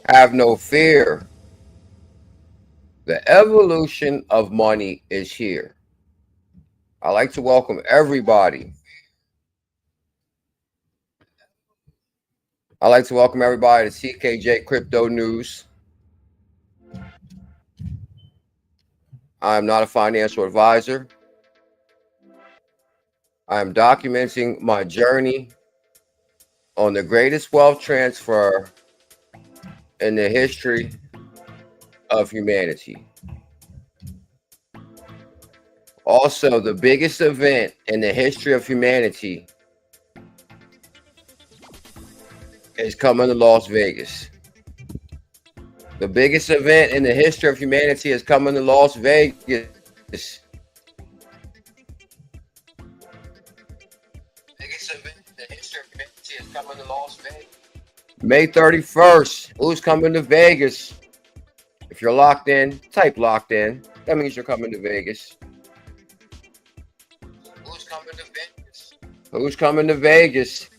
Have no fear. The evolution of money is here. I'd like to welcome everybody. I'd like to welcome everybody to CKJ Crypto News. I'm not a financial advisor. I'm documenting my journey on the greatest wealth transfer in the history of humanity. Also, the biggest event in the history of humanity is coming to Las Vegas. The biggest event in the history of humanity is coming to Las Vegas. Biggest event in the history of humanity is coming to Las Vegas. May 31st. Who's coming to Vegas? If you're locked in, type locked in. That means you're coming to Vegas. Who's coming to Vegas? Who's coming to Vegas?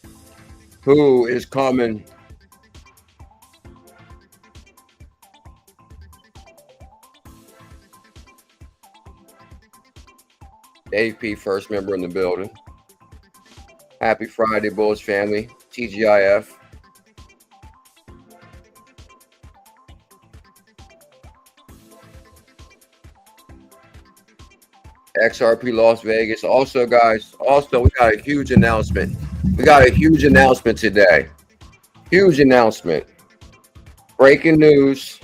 Who is coming? Dave P, first member in the building. Happy Friday, Bulls family. TGIF. XRP Las Vegas. Also, guys, we got a huge announcement. We got a huge announcement today. Huge announcement. Breaking news.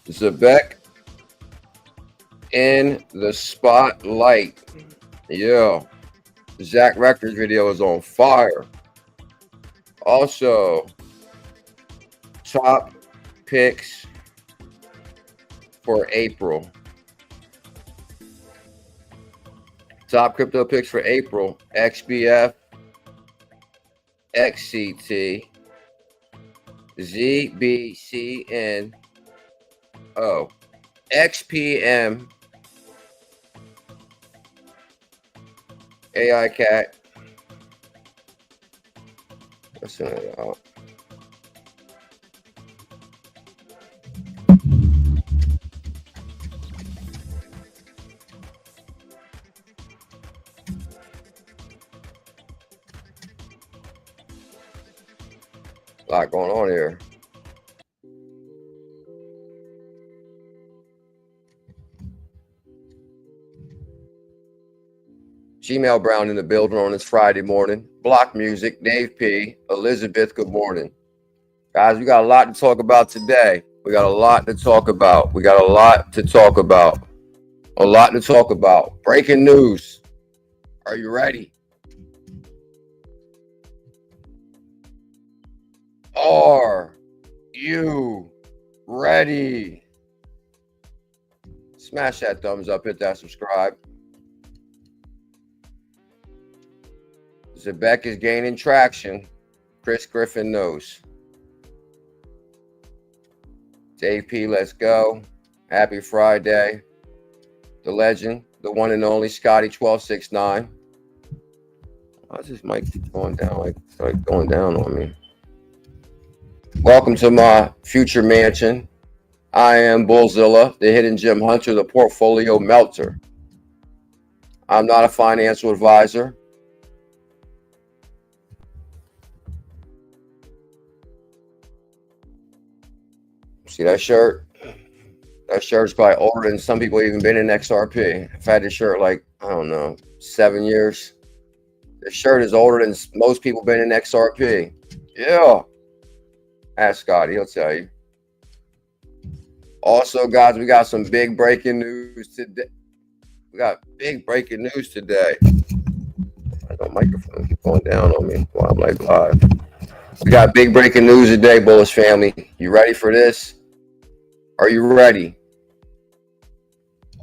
Zebec in the spotlight. Yeah. Zack Rector's video is on fire. Also, top picks for April. Top crypto picks for April. XBF, XCT, ZBCN, XPM, AI Cat. Listen it out. A lot going on here. Gmail Brown in the building on this Friday morning. Block music, Dave P, Elizabeth, good morning. Guys, we got a lot to talk about today. We got a lot to talk about. We got a lot to talk about. A lot to talk about. Breaking news. Are you ready? Are you ready? Smash that thumbs up, hit that subscribe. Zebec is gaining traction. Chris Griffin knows. Dave P, let's go. Happy Friday. The legend, the one and only Scotty 1269. I just might keep going down, like going down on me. Welcome to my future mansion. I am BuLLZiLLa, the hidden gem hunter, the portfolio melter. I'm not a financial advisor. See that shirt? That shirt's probably older than some people even been in XRP. I've had this shirt like, I don't know, 7 years. This shirt is older than most people been in XRP. Yeah. Ask Scotty, he'll tell you. Also, guys, we got some big breaking news today. We got big breaking news today. My microphone keep going down on me while I'm like live. We got big breaking news today, Bullish family. You ready for this? Are you ready?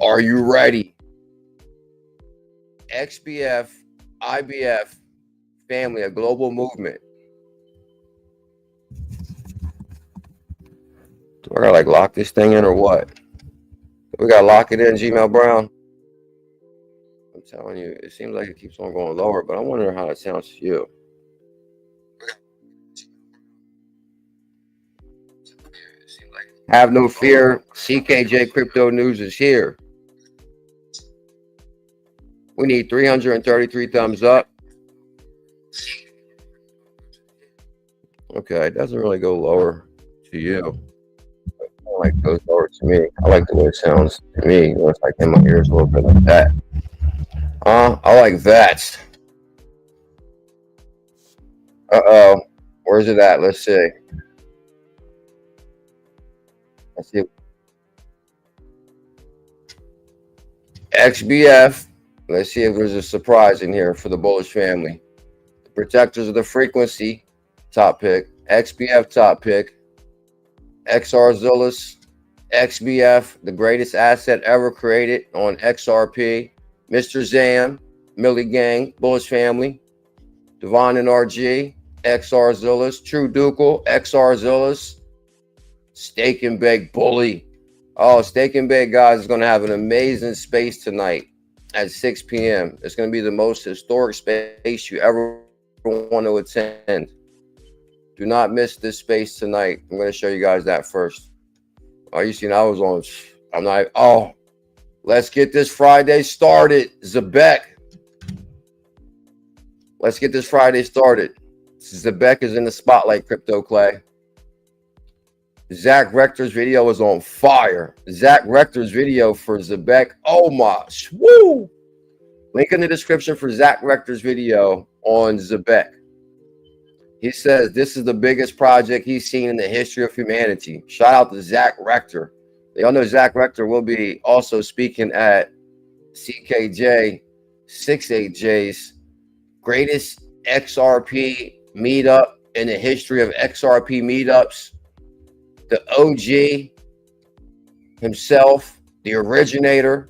Are you ready? XBF, IBF family, a global movement. Do I gotta like lock this thing in or what? We gotta lock it in, Gmail Brown. I'm telling you, it seems like it keeps on going lower, but I wonder how it sounds to you. Have no fear. CKJ Crypto News is here. We need 333 thumbs up. Okay, it doesn't really go lower to you. I like it goes lower to me. I like the way it sounds to me. It's like in my ears a little bit like that. I like that. Uh-oh. Where's it at? Let's see. Let's see. XBF. Let's see if there's a surprise in here for the bullish family. The protectors of the frequency, top pick. XBF, top pick. XRZiLlas. XBF, the greatest asset ever created on XRP. Mr. Zam, Millie Gang, bullish family. Devon NRG, XRZiLlas. True Ducal, XRZiLlas. Steak and Bake Bully. Oh, Steak and Bake, guys, is going to have an amazing space tonight at 6 p.m. It's going to be the most historic space you ever want to attend. Do not miss this space tonight. I'm going to show you guys that first. Oh, you seen I was on. I'm not. Oh, let's get this Friday started. Zebec. Let's get this Friday started. Zebec is in the spotlight, Crypto Clay. Zack Rector's video is on fire. Zack Rector's video for Zebec. Oh my, woo! Link in the description for Zack Rector's video on Zebec. He says this is the biggest project he's seen in the history of humanity. Shout out to Zack Rector. Y'all know Zack Rector will be also speaking at CKJ 68J's greatest XRP meetup in the history of XRP meetups. The OG himself, the originator,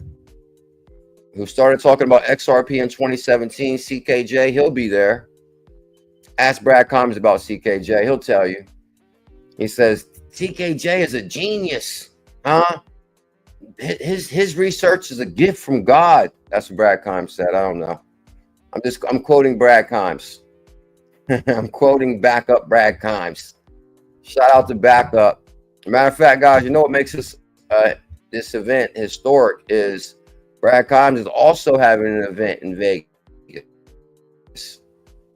who started talking about XRP in 2017, CKJ, he'll be there. Ask Brad Combs about CKJ. He'll tell you. He says, CKJ is a genius. Huh? His research is a gift from God. That's what Brad Combs said. I don't know. I'm quoting Brad Combs. I'm quoting backup Brad Combs. Shout out to backup. Matter of fact, guys, you know what makes this event historic is Brad Combs is also having an event in Vegas.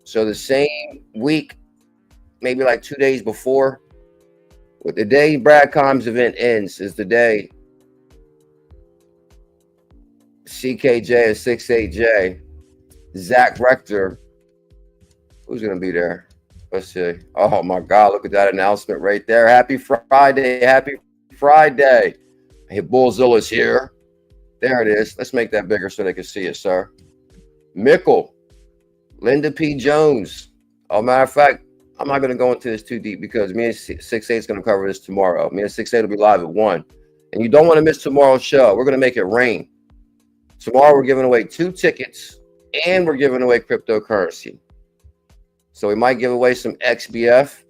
So the same week, maybe like 2 days before, with the day Brad Combs' event ends is the day CKJ and 68J, Zack Rector, who's going to be there? Let's see. Oh, my God. Look at that announcement right there. Happy Friday. Happy Friday. Hey, BuLLZiLla's here. There it is. Let's make that bigger so they can see it, sir. Mickle. Linda P. Jones. Oh, matter of fact, I'm not going to go into this too deep because me and 68 is going to cover this tomorrow. Me and 68 will be live at 1. And you don't want to miss tomorrow's show. We're going to make it rain. Tomorrow, we're giving away 2 tickets and we're giving away cryptocurrency. So we might give away some XBF.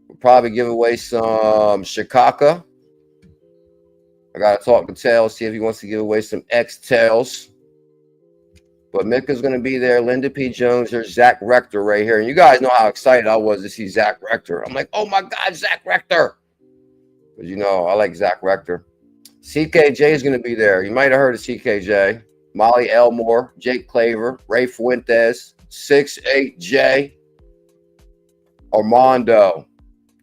We'll probably give away some Chicago. I got to talk to Tails, see if he wants to give away some XTALES. But Mika's going to be there. Linda P. Jones. There's Zack Rector right here. And you guys know how excited I was to see Zack Rector. I'm like, oh my God, Zack Rector. Because you know, I like Zack Rector. CKJ is going to be there. You might have heard of CKJ. Molly Elmore, Jake Claver, Ray Fuentes, 68J, Armando,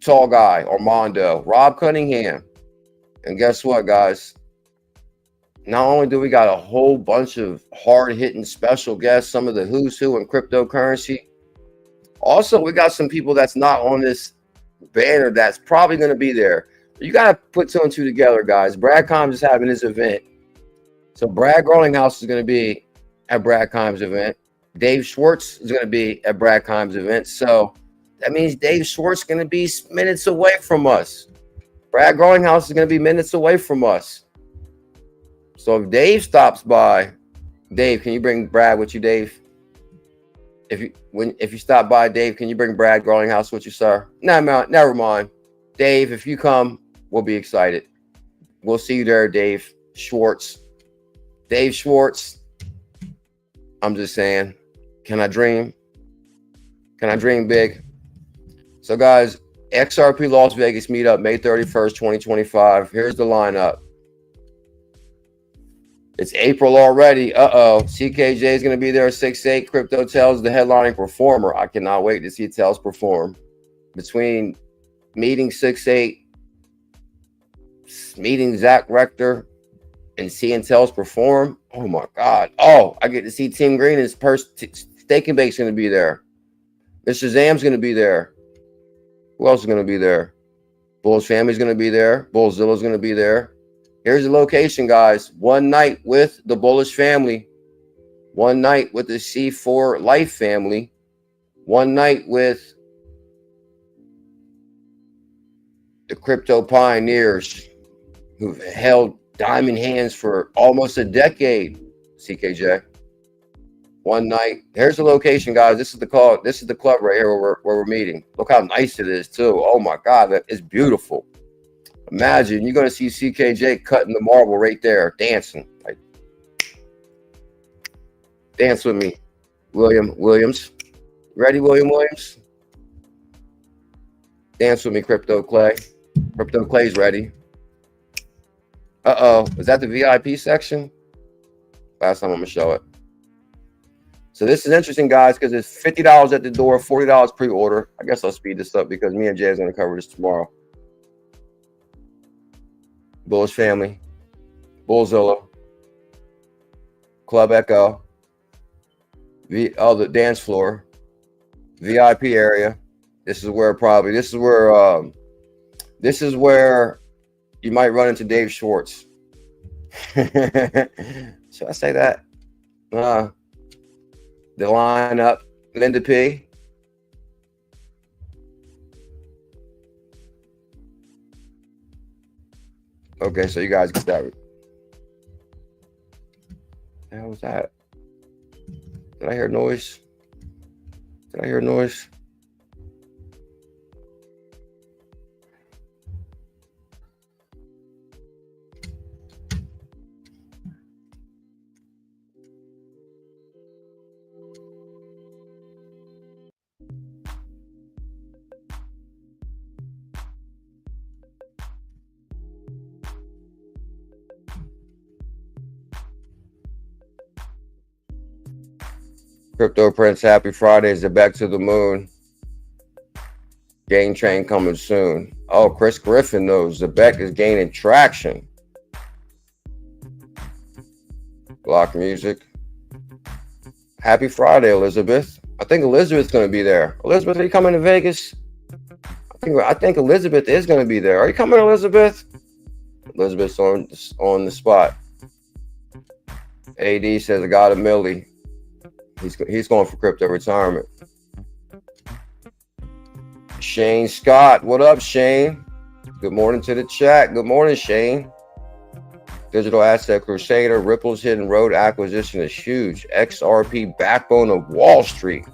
tall guy, Armando, Rob Cunningham. And guess what, guys? Not only do we got a whole bunch of hard-hitting special guests, some of the who's who in cryptocurrency, also we got some people that's not on this banner that's probably going to be there. You got to put 2 and 2 together, guys. Brad Combs is having his event. So Brad Garlinghouse is going to be at Brad Combs' event. Dave Schwartz is going to be at Brad Combs' event. So that means Dave Schwartz is going to be minutes away from us. Brad Garlinghouse is going to be minutes away from us. So if Dave stops by, Dave, can you bring Brad with you, Dave? If you stop by, Dave, can you bring Brad Garlinghouse with you, sir? No, never mind. Dave, if you come, we'll be excited. We'll see you there, Dave Schwartz. Dave Schwartz. I'm just saying, can I dream? Can I dream big? So guys, XRP Las Vegas meetup, May 31st, 2025. Here's the lineup. It's April already. CKJ is going to be there. 6'8". Crypto 𝕝𝕚𝕟𝕤 the headlining performer. I cannot wait to see 𝕝𝕚𝕟 perform. Between meeting 6'8", meeting Zack, Rector, and seeing 𝕝𝕚𝕟 perform. Oh my God. Oh, I get to see Team Green. His Steak and Bake's going to be there. Mr. Zam's going to be there. Who else is going to be there? Bull's family's going to be there. BuLLZiLLa's going to be there. Here's the location, guys. One night with the Bullish family. One night with the C4 Life family. One night with the crypto pioneers who've held diamond hands for almost a decade. CKJ. One night. Here's the location, guys. This is the call. This is the club right here where we're meeting. Look how nice it is, too. Oh my God, that is beautiful. Imagine you're going to see CKJ cutting the marble right there, dancing. Like, dance with me, Williams. Ready, Williams? Dance with me, Crypto Clay. Crypto Clay's ready. Is that the VIP section? Last time I'm going to show it. So this is interesting, guys, because it's $50 at the door, $40 pre-order. I guess I'll speed this up because me and Jay is going to cover this tomorrow. Bullish family, BuLLZiLLa, Club Echo, the dance floor, VIP area. This is where you might run into Dave Schwartz. Should I say that? The lineup, 𝕝𝕚𝕚𝕝. Okay, so you guys get that. What the hell was that? Did I hear noise? Did I hear noise? Crypto Prince, happy Friday. Zebec to the moon. Gain train coming soon. Oh, Chris Griffin knows Zebec is gaining traction. Block music. Happy Friday, Elizabeth. I think Elizabeth's going to be there. Elizabeth, are you coming to Vegas? I think Elizabeth is going to be there. Are you coming, Elizabeth? Elizabeth's on the spot. AD says, I got a milli. He's going for crypto retirement. Shane Scott, what up, Shane? Good morning to the chat. Good morning, Shane. Digital asset crusader. Ripple's hidden road acquisition is huge. XRP backbone of Wall Street.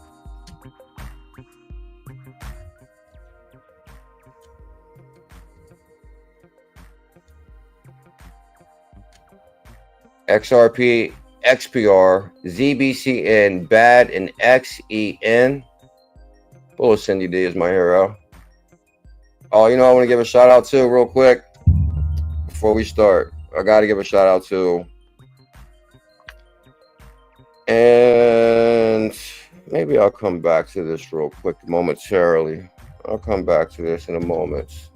XRP, XPR, ZBCN, BAD, and XEN. Bullish Cindy D is my hero. Oh, you know, I want to give a shout out to real quick before we start. I got to give a shout out to, and maybe I'll come back to this real quick momentarily. I'll come back to this in a moment.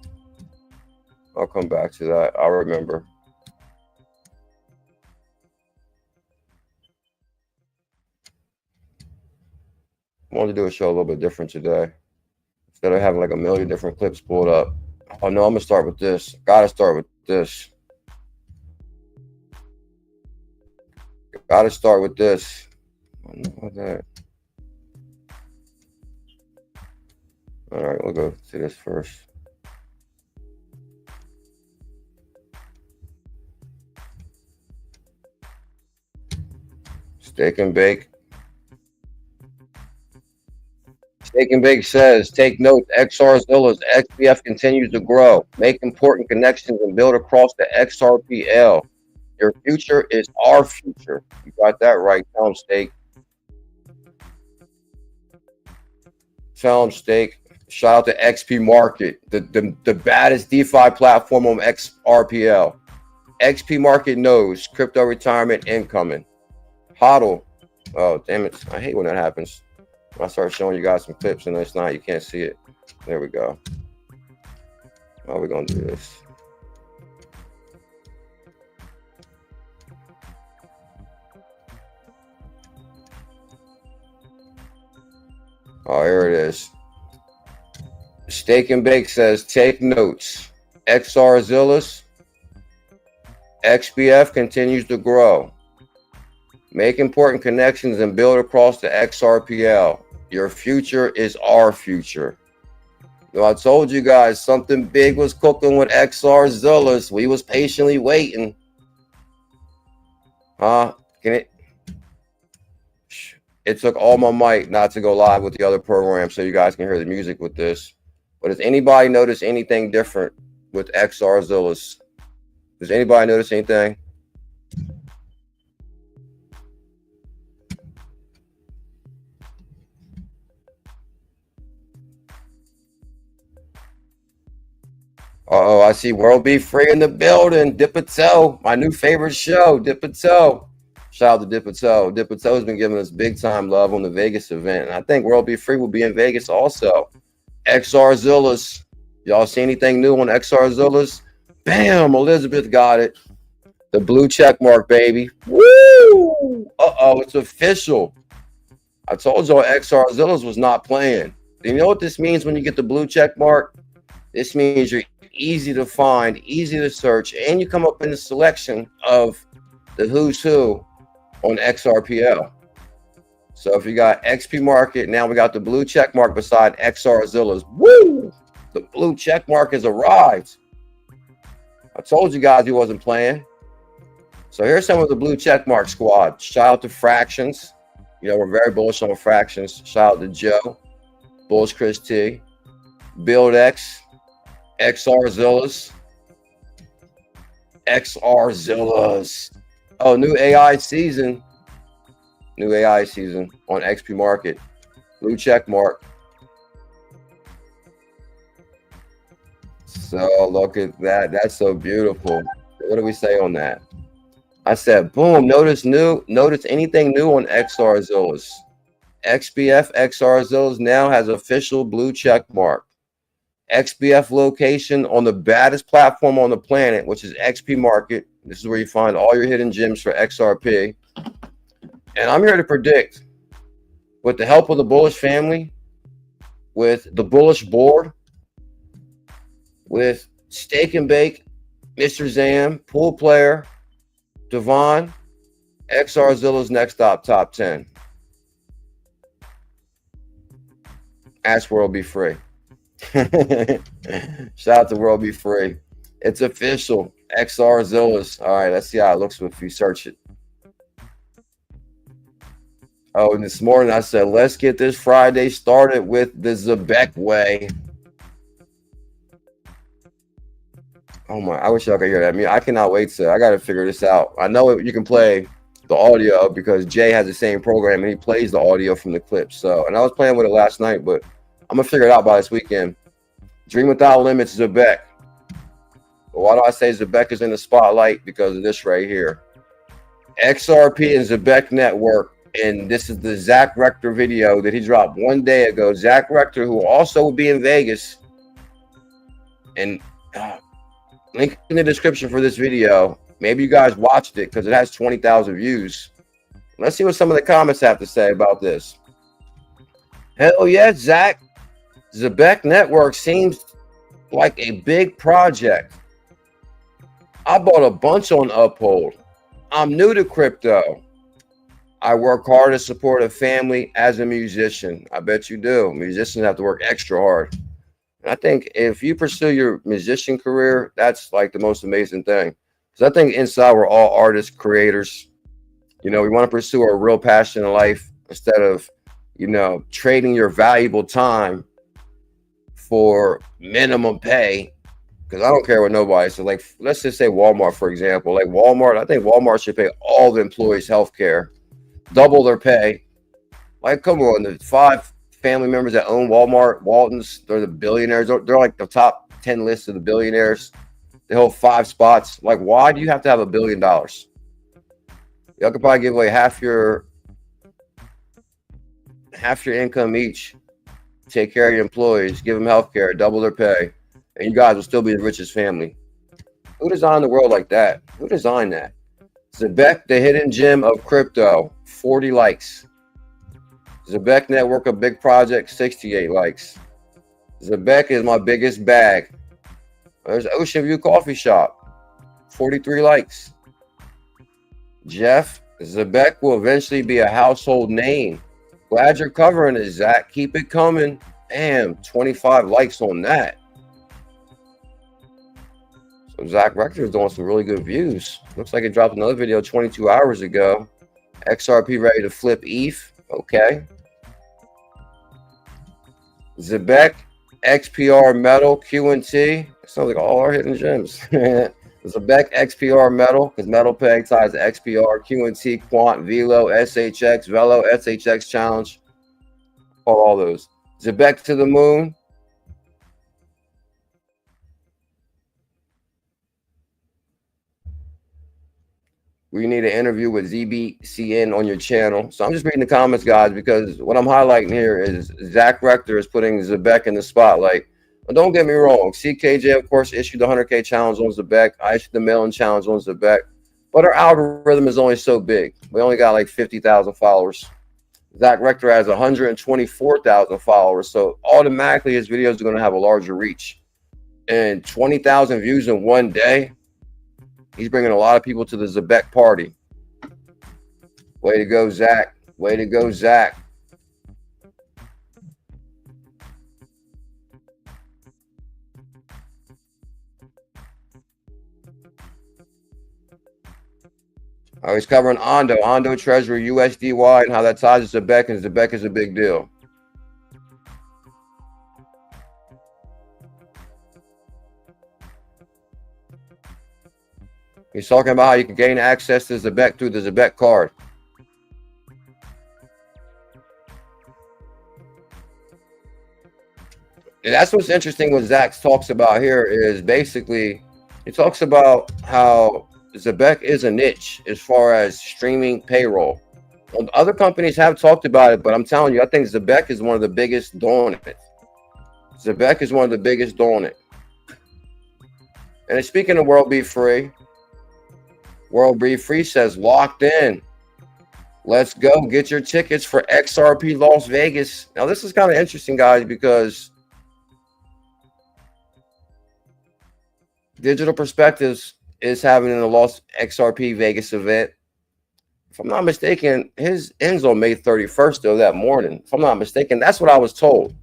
I'll come back to that. I'll remember. I wanted to do a show a little bit different today. Instead of having like a million different clips pulled up. Oh no, I'm gonna start with this. Gotta start with this. Gotta start with this. I don't know about that. All right, we'll go to this first. Steak and Bake. Steak and Bake says, take note, XRZilla's XBF continues to grow. Make important connections and build across the XRPL. Your future is our future. You got that right. Tell him, Steak. Tell him, Steak. Shout out to XP Market, the baddest DeFi platform on XRPL. XP Market knows crypto retirement incoming. HODL. Oh, damn it. I hate when that happens. I start showing you guys some clips and it's not, you can't see it. There we go. How are we going to do this? Oh, here it is. Steak and Bake says, take notes. XRZiLlas. XBF continues to grow. Make important connections and build across the XRPL. Your future is our future. I told you guys something big was cooking with XRZiLlas. We was patiently waiting. It took all my might not to go live with the other program so you guys can hear the music with this. But does anybody notice anything different with XRZiLlas? Does anybody notice anything? Uh-oh, I see World Be Free in the building. 𝕝𝕚𝕟𝕤, my new favorite show, 𝕝𝕚𝕟. Shout out to 𝕝𝕚𝕟. 𝕝𝕚𝕟 has been giving us big time love on the Vegas event. And I think World Be Free will be in Vegas also. XRZiLlas. Y'all see anything new on XRZiLlas? Bam, Elizabeth got it. The blue check mark, baby. Woo! Uh-oh, it's official. I told y'all XRZiLlas was not playing. Do you know what this means when you get the blue check mark? This means you're easy to find, easy to search, and you come up in the selection of the who's who on XRPL. So if you got XP Market, now we got the blue check mark beside XRZiLlas. Woo! The blue check mark has arrived. I told you guys he wasn't playing. So here's some of the blue check mark squad. Shout out to Fractions. You know, we're very bullish on Fractions. Shout out to Joe, Bulls Chris T, BuLLZiLla123, XRZiLlas, XRZiLLas. Oh, new AI season. New AI season on XP Market. Blue check mark. So look at that. That's so beautiful. What do we say on that? I said, boom, notice anything new on XRZiLlas. XBF XRZiLlas now has official blue check mark. XBF location on the baddest platform on the planet, which is XP Market. This is where you find all your hidden gems for XRP. And I'm here to predict, with the help of the Bullish family, with the Bullish board, with Steak and Bake, Mr. Zam, pool player, Devon, XRZilla's next top 10. Ask World Be Free. Shout out to World Be Free. It's official. XRZiLlas. All right, let's see how it looks if you search it. Oh, and this morning I said, let's get this Friday started with the Zebec way. Oh my, I wish y'all could hear that. I mean, I cannot wait to, I got to figure this out. I know you can play the audio because Jay has the same program and he plays the audio from the clips. So, and I was playing with it last night, but I'm going to figure it out by this weekend. Dream Without Limits, Zebec. But why do I say Zebec is in the spotlight? Because of this right here. XRP and Zebec Network. And this is the Zack Rector video that he dropped one day ago. Zack Rector, who also will be in Vegas. And link in the description for this video. Maybe you guys watched it because it has 20,000 views. Let's see what some of the comments have to say about this. Hell yeah, Zack. Zebec Network seems like a big project. I bought a bunch on Uphold. I'm new to crypto. I work hard to support a family as a musician. I bet you do. Musicians have to work extra hard. And I think if you pursue your musician career, that's like the most amazing thing. Because I think inside we're all artists, creators. You know, we want to pursue our real passion in life instead of, you know, trading your valuable time for minimum pay. Because I don't care what nobody says. Like, let's just say Walmart, for example. Like Walmart, I think Walmart should pay all the employees health care. Double their pay. Like, come on, the family members that own Walmart, Walton's. They're the billionaires. They're like the top 10 list of the billionaires. They hold 5 spots. Like, why do you have to have $1 billion? Y'all could probably give away half your income each. Take care of your employees, give them health care, double their pay, and you guys will still be the richest family. Who designed the world like that? Who designed that? Zebec, the hidden gem of crypto, 40 likes. Zebec network, a big project, 68 likes. Zebec is my biggest bag. There's Ocean View Coffee Shop, 43 likes. Jeff, Zebec will eventually be a household name. Glad you're covering it, Zach. Keep it coming. Damn, 25 likes on that. So Zack Rector is doing some really good views. Looks like it dropped another video 22 hours ago. XRP ready to flip ETH. Okay. Zebec, XPR Metal, QNT. Sounds like all our hidden gems. Zebec, XPR Metal, because Metal Peg ties to XPR, QNT, Quant, Velo, SHX, Velo, SHX Challenge. All those. Zebec to the moon. We need an interview with ZBCN on your channel. So I'm just reading the comments, guys, because what I'm highlighting here is Zack Rector is putting Zebec in the spotlight. But don't get me wrong. CKJ, of course, issued the 100K challenge on Zebec. I issued the ℚ𝕝𝕟 challenge on Zebec. But our algorithm is only so big. We only got like 50,000 followers. Zack Rector has 124,000 followers. So automatically his videos are going to have a larger reach. And 20,000 views in one day. He's bringing a lot of people to the Zebec party. Way to go, Zach. Way to go, Zach. He's covering Ondo Treasury, USDY, and how that ties to Zebec, and Zebec is a big deal. He's talking about how you can gain access to Zebec through the Zebec card. And that's what's interesting what Zach talks about here is basically, he talks about how Zebec is a niche as far as streaming payroll. Well, other companies have talked about it, but I'm telling you, I think Zebec is one of the biggest doing it. Zebec is one of the biggest doing it. And speaking of World Be Free, World Be Free says locked in. Let's go get your tickets for XRP Las Vegas. Now this is kind of interesting, guys, because Digital Perspectives is having a Lost XRP Vegas event. If I'm not mistaken, his ends on May 31st, though, that morning. If I'm not mistaken, that's what I was told.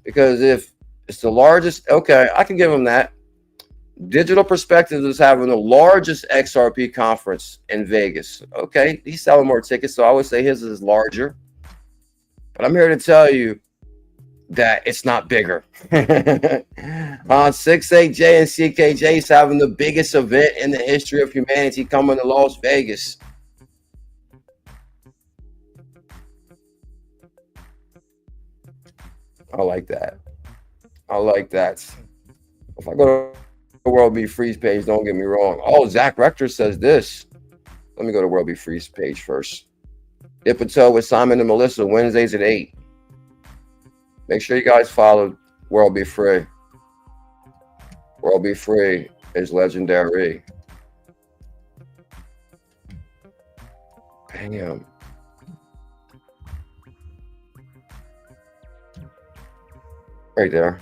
Because if it's the largest, okay, I can give him that. Digital Perspectives is having the largest XRP conference in Vegas. Okay, he's selling more tickets, so I would say his is larger. But I'm here to tell you that it's not bigger. 6AJ and CKJ is having the biggest event in the history of humanity coming to Las Vegas. I like that. I like that. If I go to the World Be Free's page, don't get me wrong. Oh, Zack Rector says this. Let me go to World Be Free's page first. 𝕝𝕚𝕟 with Simon and Melissa, Wednesdays at 8. Make sure you guys follow World Be Free. World Be Free is legendary. Damn. Right there.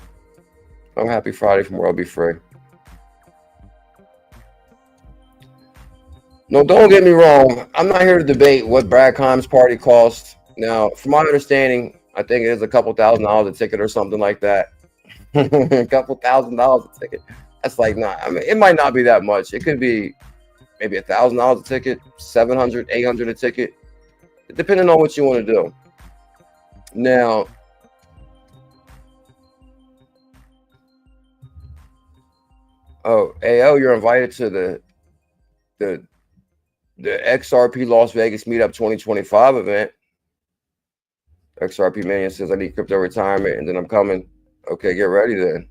Oh, happy Friday from World Be Free. No, don't get me wrong. I'm not here to debate what Brad Kimes' party cost. Now, from my understanding, I think it is a couple $1,000s a ticket or something like that. A couple $1,000s a ticket. That's like not. I mean, it might not be that much. It could be maybe $1,000 a ticket, $700, $800 a ticket, depending on what you want to do. Now, oh, AO, you're invited to the XRP Las Vegas Meetup 2025 event. XRP Minion says I need crypto retirement and then I'm coming. Okay, get ready then.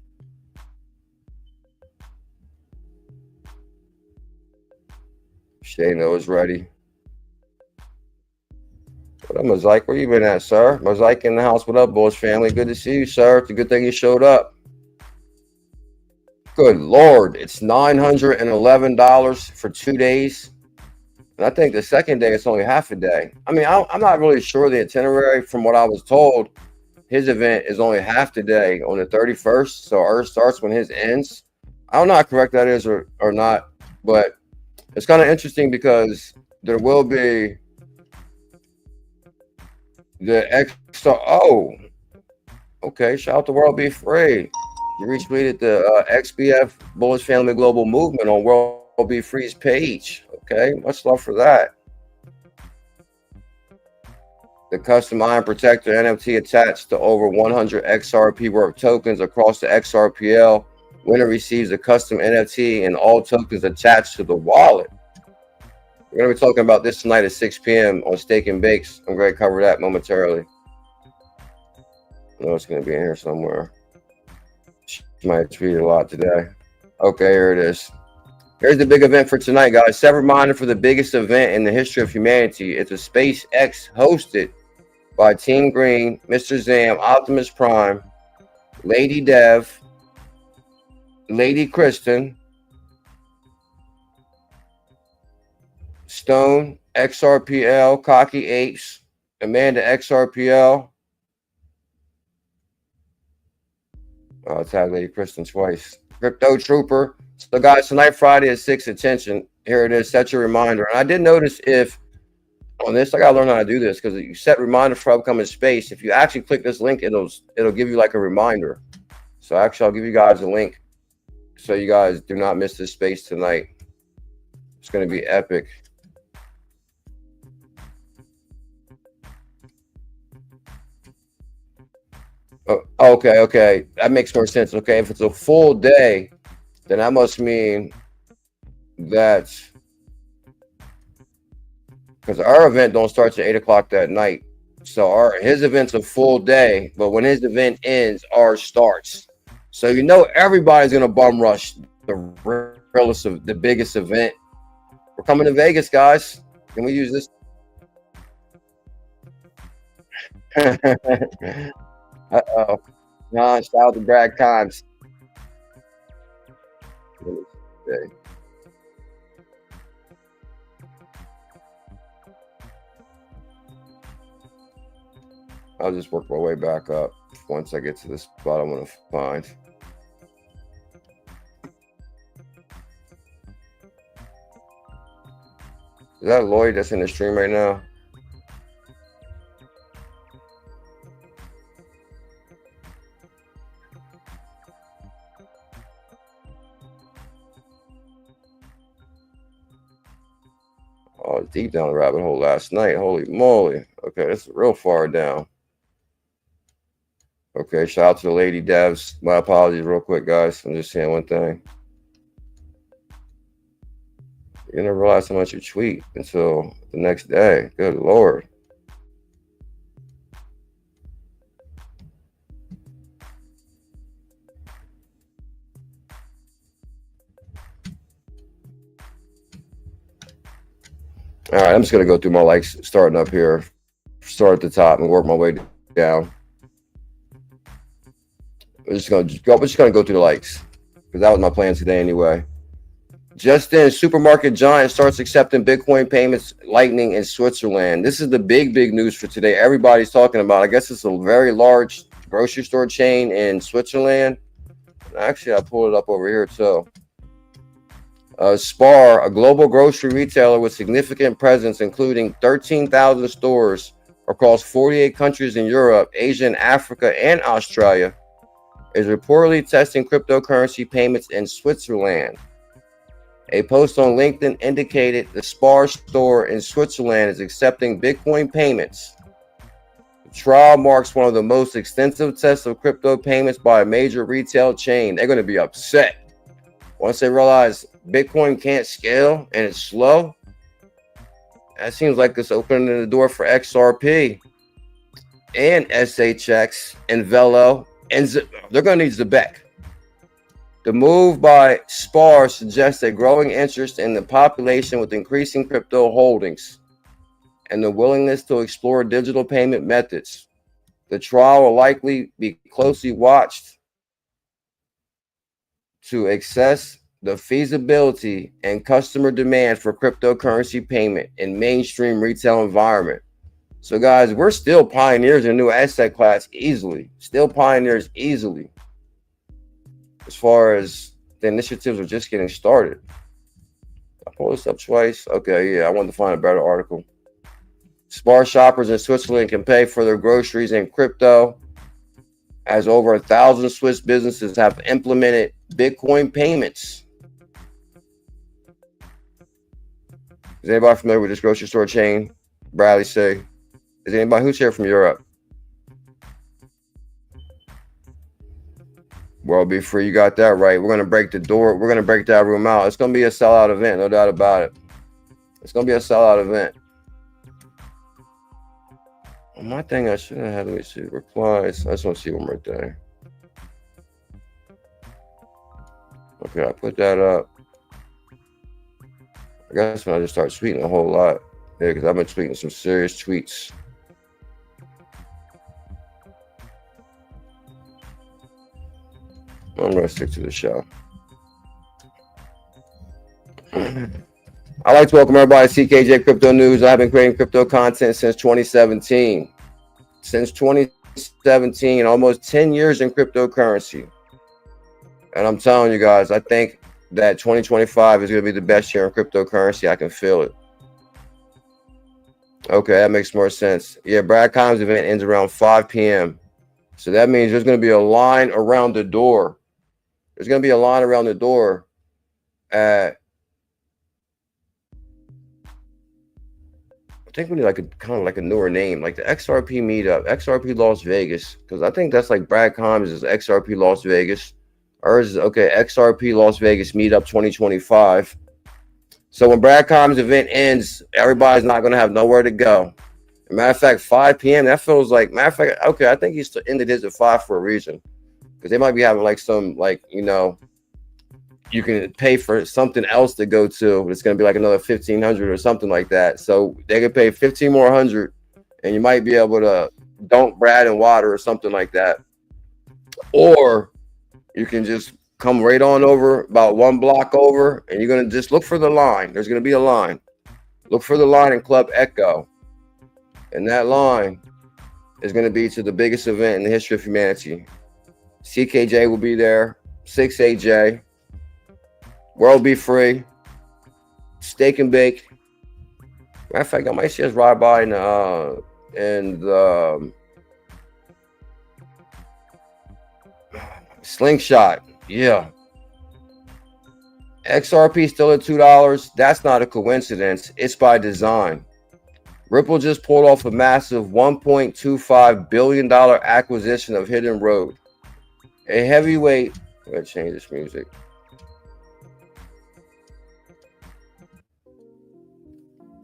Shay knows ready. What up, Mosaic? Where you been at, sir? Mosaic in the house. What up, Bulls family? Good to see you, sir. It's a good thing you showed up. Good Lord. It's $911 for 2 days. And I think the second day, it's only half a day. I mean, I'm not really sure the itinerary. From what I was told, his event is only half the day on the 31st. So ours starts when his ends. I don't know how correct that is or not. But it's kind of interesting because there will be the oh, okay. Shout out to World Be Free. You retweeted the XBF Bullish Family Global Movement on World Be Free's page. Okay, much love for that. The custom Iron Protector NFT attached to over 100 XRP worth tokens across the XRPL. Winner receives a custom NFT and all tokens attached to the wallet. We're going to be talking about this tonight at 6 p.m. on Steak and Bakes. I'm going to cover that momentarily. I know it's going to be in here somewhere. She might have tweeted a lot today. Okay, here it is. Here's the big event for tonight, guys. Set reminder for the biggest event in the history of humanity. It's a SpaceX hosted by Team Green, Mr. Zam, Optimus Prime, Lady Dev, Lady Kristen, Stone, XRPL, Cocky Apes, Amanda XRPL. I'll tag Lady Kristen twice. Crypto Trooper. So guys, tonight, Friday at 6, attention. Here it is. Set your reminder. And I did notice if on this, I gotta learn how to do this because you set reminder for upcoming space. If you actually click this link, it'll give you like a reminder. So actually, I'll give you guys a link so you guys do not miss this space tonight. It's gonna be epic. Oh, okay. That makes more sense. Okay, if it's a full day, then that must mean that because our event don't start till 8 o'clock that night. So his event's a full day, but when his event ends, ours starts. So you know everybody's gonna bum rush the realest of the biggest event. We're coming to Vegas, guys. Can we use this? Uh-oh. Nah, shout out to Brad Kimes. Okay. I'll just work my way back up once I get to the spot I want to find. Is that Lloyd that's in the stream right now? Oh, deep down the rabbit hole last night. Holy moly. Okay, this is real far down. Okay, shout out to the lady devs. My apologies real quick, guys. I'm just saying one thing. You never realize how much you tweet until the next day. Good Lord. All right, I'm just going to go through my likes starting up here. Start at the top and work my way down. We're just going to go through the likes because that was my plan today anyway. Just then, supermarket giant starts accepting Bitcoin payments, Lightning in Switzerland. This is the big news for today. Everybody's talking about. I guess it's a very large grocery store chain in Switzerland. Actually, I pulled it up over here too. Spar, a global grocery retailer with significant presence, including 13,000 stores across 48 countries in Europe, Asia, and Africa, and Australia, is reportedly testing cryptocurrency payments in Switzerland. A post on LinkedIn indicated the Spar store in Switzerland is accepting Bitcoin payments. The trial marks one of the most extensive tests of crypto payments by a major retail chain. They're going to be upset once they realize Bitcoin can't scale and it's slow. That seems like it's opening the door for XRP. and SHX and Velo, and they're going to need Zebec. The move by SPAR suggests a growing interest in the population with increasing crypto holdings and the willingness to explore digital payment methods. The trial will likely be closely watched to assess the feasibility and customer demand for cryptocurrency payment in mainstream retail environment. So guys, we're still pioneers in a new asset class easily. Still pioneers easily. As far as the initiatives are just getting started. I pulled this up twice. Okay, yeah, I wanted to find a better article. SPAR shoppers in Switzerland can pay for their groceries in crypto, as over 1,000 Swiss businesses have implemented Bitcoin payments. Is anybody familiar with this grocery store chain? Bradley say. Is anybody who's here from Europe? World Be Free, you got that right. We're gonna break the door. We're gonna break that room out. It's gonna be a sellout event, no doubt about it. It's gonna be a sellout event. My thing I should have had, let me see, replies. I just want to see one more thing. Okay, I put that up. I guess when I just start tweeting a whole lot. Yeah, because I've been tweeting some serious tweets. I'm going to stick to the show. I'd like to welcome everybody to CKJ Crypto News. I've been creating crypto content since 2017. Since 2017, almost 10 years in cryptocurrency. And I'm telling you guys, I think that 2025 is going to be the best year in cryptocurrency. I can feel it. Okay, that makes more sense. Yeah, Brad Con's event ends around 5 p.m. So that means there's going to be a line around the door. There's going to be a line around the door at, I think we need like a kind of like a newer name, like the XRP meetup, XRP Las Vegas, because I think that's like Brad Con's is XRP Las Vegas. Ours is, okay, XRP Las Vegas meetup 2025. So when Brad Con's event ends, everybody's not going to have nowhere to go. As a matter of fact, 5 p.m., that feels like, matter of fact, okay, I think he ended his at 5 for a reason. Because they might be having like some, like, you know, you can pay for something else to go to. It's going to be like another 1,500 or something like that. So they could pay 15 more hundred, and you might be able to dunk Brad in water or something like that. Or you can just come right on over, about 1 block over, and you're going to just look for the line. There's going to be a line. Look for the line in Club Echo. And that line is going to be to the biggest event in the history of humanity. CKJ will be there. 6AJ. World Be Free. Steak and Bake. Matter of fact, I might see us ride by in the Slingshot. Yeah. XRP still at $2. That's not a coincidence. It's by design. Ripple just pulled off a massive $1.25 billion acquisition of 𝕤𝕝𝕚𝕝. A heavyweight. I'm going to change this music.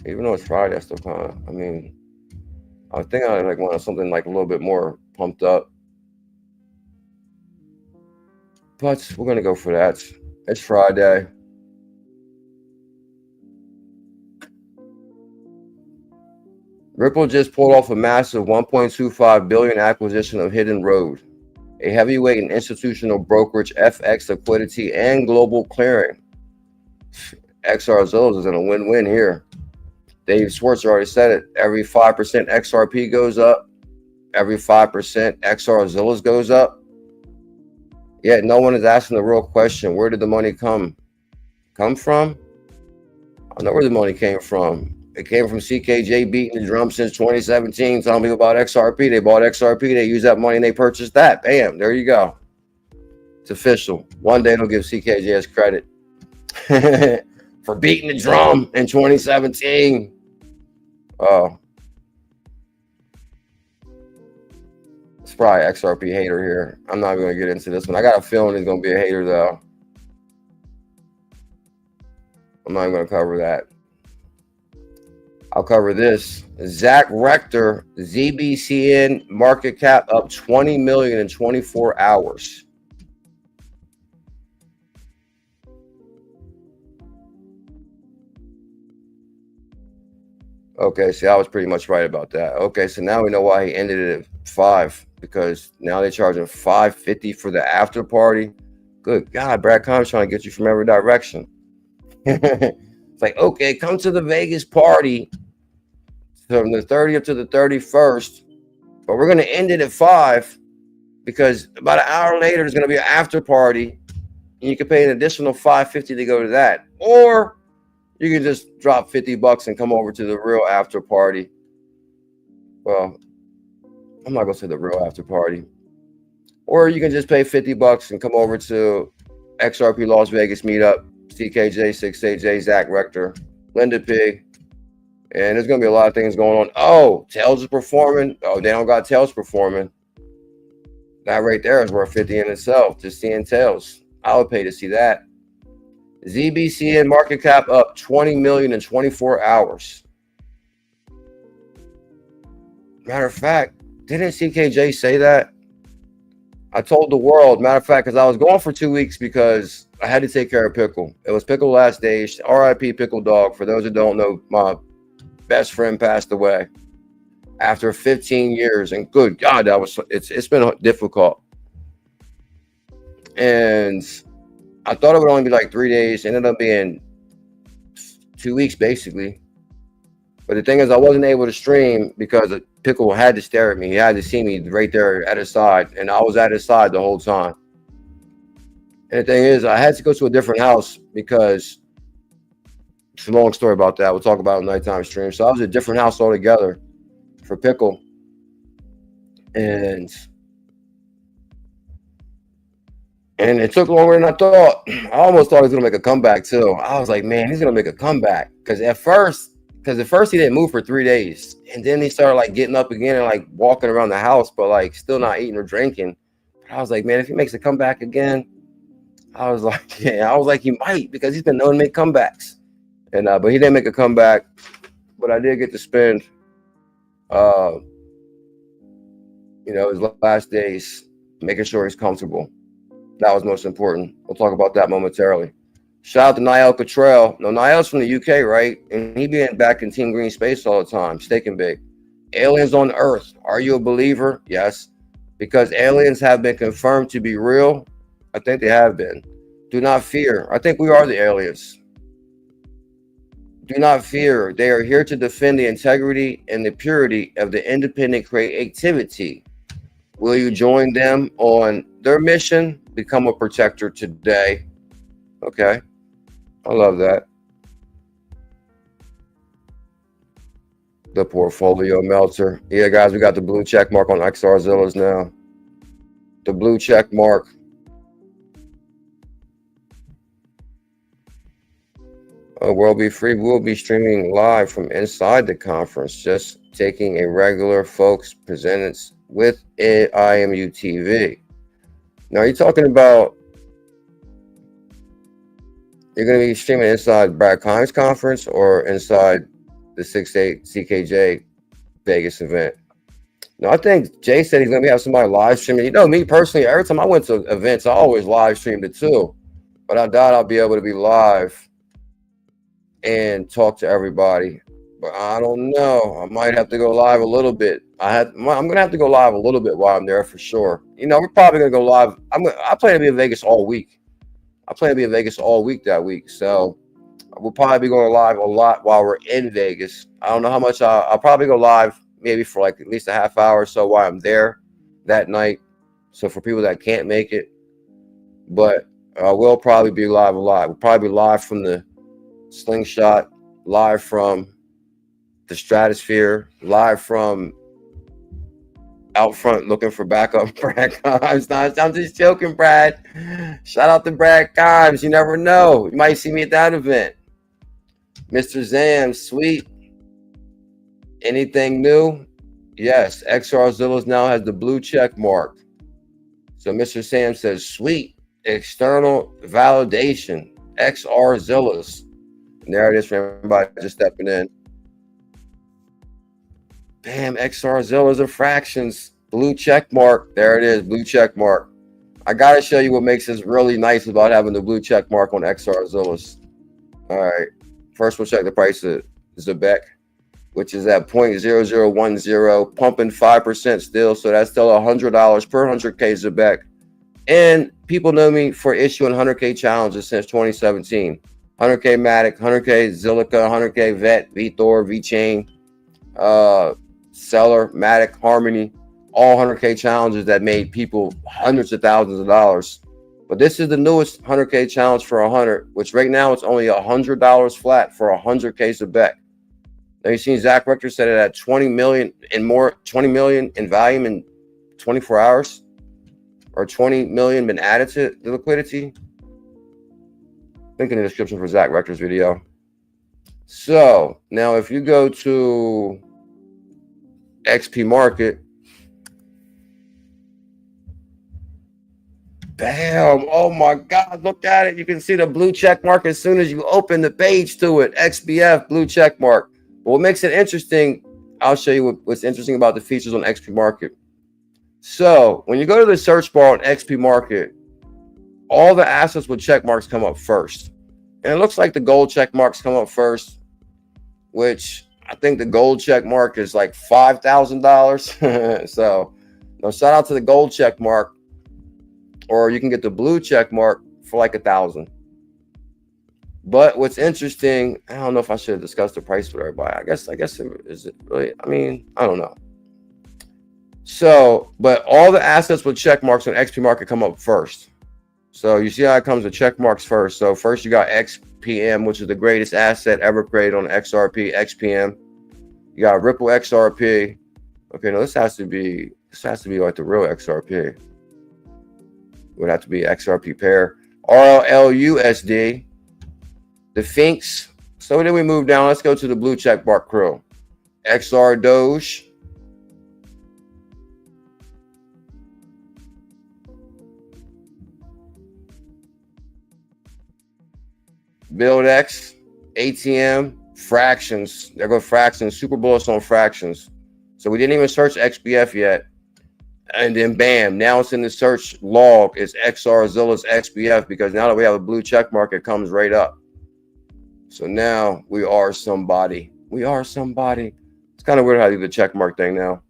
Even though it's Friday, I still kind of, I mean, I think I like want something like a little bit more pumped up. But we're going to go for that. It's Friday. Ripple just pulled off a massive $1.25 billion acquisition of 𝕤𝕝𝕚𝕝, a heavyweight and institutional brokerage, FX liquidity, and global clearing. XRZiLlas is in a win-win here. Dave Schwartz already said it. Every 5% XRP goes up. Every 5% XRZiLlas goes up. Yet no one is asking the real question. Where did the money come from? I know where the money came from. It came from CKJ beating the drum since 2017, telling people about XRP. They bought XRP. They used that money and they purchased that. Bam, there you go. It's official. One day they'll give CKJ credit for beating the drum in 2017. Oh. It's probably XRP hater here. I'm not going to get into this one. I got a feeling he's going to be a hater, though. I'm not even going to cover that. I'll cover this. Zack Rector, ZBCN market cap up 20 million in 24 hours. Okay, see, I was pretty much right about that. Okay, so now we know why he ended it at 5, because now they're charging $5.50 for the after party. Good God, Brad Con's trying to get you from every direction. It's like, okay, come to the Vegas party from the 30th to the 31st, but we're going to end it at 5 because about an hour later there's going to be an after party, and you can pay an additional $5.50 to go to that, or you can just drop $50 and come over to the real after party. Well, I'm not going to say the real after party, or you can just pay $50 and come over to XRP Las Vegas meetup, CKJ, 6AJ, Zack Rector, 𝕤𝕤𝕤𝕤. And there's going to be a lot of things going on. Oh, 𝕤𝕠𝕗 is performing. Oh, they don't got 𝕤𝕠𝕗 performing. That right there is worth 50 in itself. Just seeing 𝕤𝕠𝕗s. I would pay to see that. ZBCN market cap up 20 million in 24 hours. Matter of fact, didn't CKJ say that? I told the world, matter of fact, because I was gone for 2 weeks because I had to take care of Pickle. It was Pickle last days. RIP Pickle Dog. For those who don't know, my best friend passed away after 15 years, and good God, it's been difficult. And I thought it would only be like 3 days. It ended up being 2 weeks basically. But the thing is, I wasn't able to stream because Pickle had to stare at me. He had to see me right there at his side, and I was at his side the whole time. And the thing is, I had to go to a different house because it's a long story about that. We'll talk about it in nighttime stream. So I was at a different house altogether for Pickle. And it took longer than I thought. I almost thought he was going to make a comeback too. I was like, man, he's going to make a comeback. Because at first he didn't move for 3 days. And then he started like getting up again and like walking around the house, but like still not eating or drinking. I was like, man, if he makes a comeback again, I was like, yeah, I was like, he might, because he's been known to make comebacks. And but he didn't make a comeback. But I did get to spend his last days making sure he's comfortable. That was most important. We'll talk about that momentarily. Shout out to 𝕨𝕚𝕚𝕚. No, Niall's from the UK, right? And he being back in Team Green Space all the time, staking big. Aliens on Earth. Are you a believer? Yes. Because aliens have been confirmed to be real. I think they have been. Do not fear. I think we are the aliens. Do not fear. They are here to defend the integrity and the purity of the independent creativity. Will you join them on their mission? Become a protector today. Okay. I love that. The portfolio melter. Yeah, guys, we got the blue check mark on XRZiLlas now. The blue check mark. World Be Free will be streaming live from inside the conference, just taking a regular folks presentance with IMU TV. Now, are you talking about you're going to be streaming inside Brad Con's conference or inside the 6-8 CKJ Vegas event? No, I think Jay said he's going to have somebody live streaming. You know, me personally, every time I went to events, I always live streamed it too. But I doubt I'll be able to be live and talk to everybody. But I don't know. I might have to go live a little bit. I'm going to have to go live a little bit while I'm there for sure. You know, we're probably going to go live. I plan to be in Vegas all week. I plan to be in Vegas all week that week. So we'll probably be going live a lot while we're in Vegas. I don't know how much. I'll probably go live maybe for like at least a half hour or so while I'm there that night. So for people that can't make it. But we'll probably be live a lot. We'll probably be live from the Slingshot, live from the Stratosphere, live from out front looking for backup. Brad Kimes. I'm just joking, Brad. Shout out to Brad Kimes. You never know. You might see me at that event. Mr. Zam, sweet. Anything new? Yes. XRZiLlas now has the blue check mark. So Mr. Sam says, sweet. External validation. XRZiLlas. And there it is for everybody just stepping in. Bam, XRZiLlas and fractions. Blue check mark. There it is, blue check mark. I gotta show you what makes this really nice about having the blue check mark on XRZiLlas. All right. First, we'll check the price of Zebec, which is at 0.0010, pumping 5% still. So that's still $100 per 100K Zebec. And people know me for issuing 100K challenges since 2017. 100K Matic, 100K Zilliqa, 100K Vet, VThor, VChain, Seller, Matic, Harmony, all 100K challenges that made people hundreds of thousands of dollars. But this is the newest 100K challenge for 100, which right now it's only $100 flat for 100K Zebec. Now you've seen Zack Rector said it at 20 million and more, 20 million in volume in 24 hours, or 20 million been added to the liquidity. Link in the description for Zack Rector's video. So now if you go to XP Market, bam, oh my God, look at it. You can see the blue check mark as soon as you open the page to it. XBF, blue check mark. But what makes it interesting, I'll show you what's interesting about the features on XP Market. So when you go to the search bar on XP Market, all the assets with check marks come up first. And it looks like the gold check marks come up first, which I think the gold check mark is like $5,000. So no, shout out to the gold check mark. Or you can get the blue check mark for like $1,000. But what's interesting, I don't know if I should have discussed the price with everybody. I guess is it really? I mean, I don't know. So, but all the assets with check marks on XP Market come up first. So you see how it comes with check marks first. So first you got XPM, which is the greatest asset ever created on XRP, XPM. You got Ripple XRP. Okay, no, this has to be like the real XRP. Would have to be XRP pair. RLLUSD. The Finks. So then we move down. Let's go to the blue check mark crew. XRDoge. BuLLZiLLa123 ATM. Fractions. There go fractions. Super bullish on fractions. So we didn't even search XBF yet. And then bam, now it's in the search log. It's XRZiLLas XBF, because now that we have a blue check mark, it comes right up. So now we are somebody. We are somebody. It's kind of weird how they do the check mark thing now,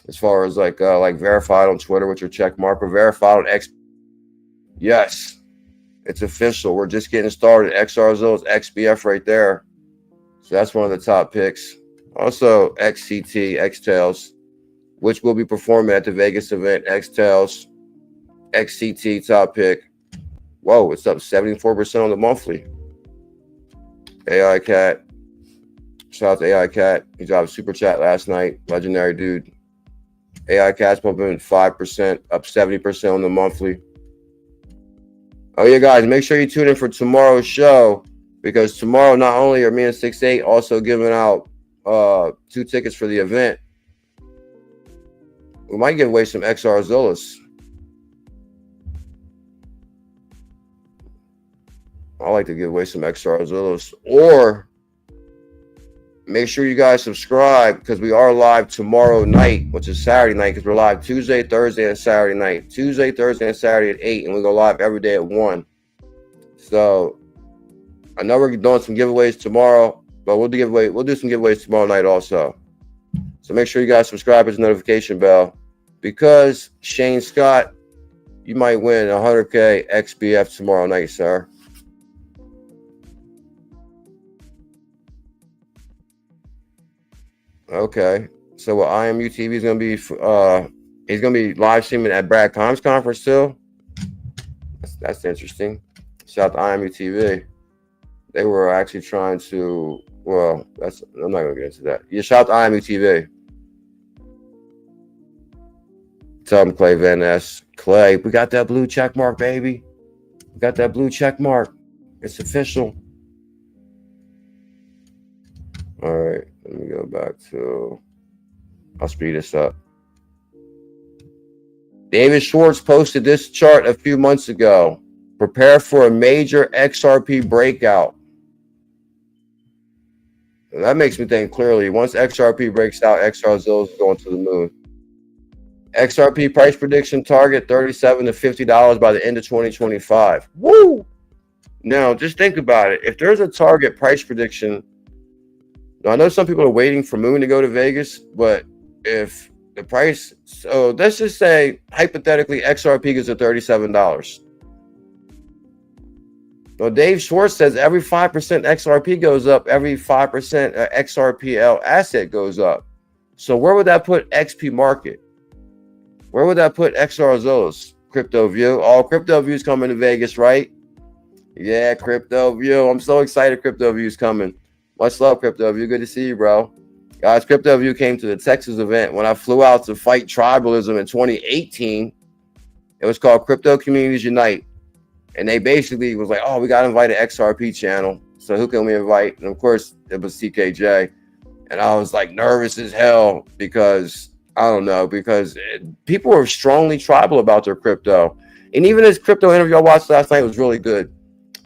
as far as like verified on Twitter with your check mark, or verified on X. Yes, it's official. We're just getting started. XRZiLLas XBF right there. So that's one of the top picks. Also XCT, XTALES, which will be performing at the Vegas event. XTALES, XCT top pick. Whoa, it's up 74% on the monthly. AI Cat. Shout out to AI Cat. He dropped a super chat last night. Legendary dude. AI Cat's pumping 5%, up 70% on the monthly. Oh yeah, guys, make sure you tune in for tomorrow's show, because tomorrow not only are me and 6'8" also giving out 2 tickets for the event. We might give away some XRZiLLas. I like to give away some XRZiLLas. Or make sure you guys subscribe, because we are live tomorrow night, which is Saturday night, because we're live Tuesday, Thursday, and Saturday night. Tuesday, Thursday, and Saturday at 8, and we go live every day at 1. So I know we're doing some giveaways tomorrow, but we'll do some giveaways tomorrow night also. So make sure you guys subscribe to the notification bell, because Shane Scott, you might win 100K XBF tomorrow night, sir. Okay, so what IMU TV is going to be, he's going to be live streaming at Brad Combs conference too. That's interesting. Shout out to IMU TV. They were actually trying to, well, I'm not going to get into that. You shout out to IMU TV. Tell him Clay Van Ness. Clay, we got that blue check mark, baby. We got that blue check mark. It's official. All right, let me go back to, I'll speed this up. David Schwartz posted this chart a few months ago. Prepare for a major XRP breakout. That makes me think clearly. Once XRP breaks out, XRZilla is going to the moon. XRP price prediction target $37 to $50 by the end of 2025. Woo! Now, just think about it. If there's a target price prediction, now I know some people are waiting for Moon to go to Vegas, but if the price, so let's just say hypothetically XRP goes to $37. Well, Dave Schwartz says every 5% XRP goes up, every 5% XRPL asset goes up. So where would that put XP market? Where would that put XRZilla's crypto view? All crypto views coming to Vegas, right? Yeah, crypto view. I'm so excited crypto view's coming. Much love, crypto view. Good to see you, bro. Guys, crypto view came to the Texas event when I flew out to fight tribalism in 2018. It was called Crypto Communities Unite. And they basically was like, oh, we got to invite an XRP channel. So who can we invite? And of course, it was CKJ. And I was like nervous as hell because I don't know, because people were strongly tribal about their crypto. And even this crypto interview I watched last night was really good.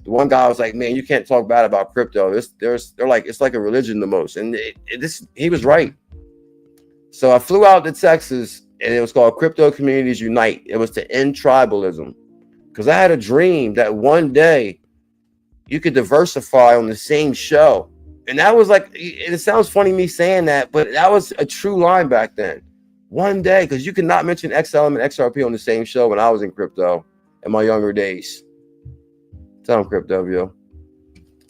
The one guy was like, man, you can't talk bad about crypto. They're like, it's like a religion the most. And he was right. So I flew out to Texas and it was called Crypto Communities Unite. It was to end tribalism. Because I had a dream that one day you could diversify on the same show. And that was like, it sounds funny me saying that, but that was a true line back then. One day, because you could not mention XLM and XRP on the same show when I was in crypto in my younger days. Tell him, Crypto View.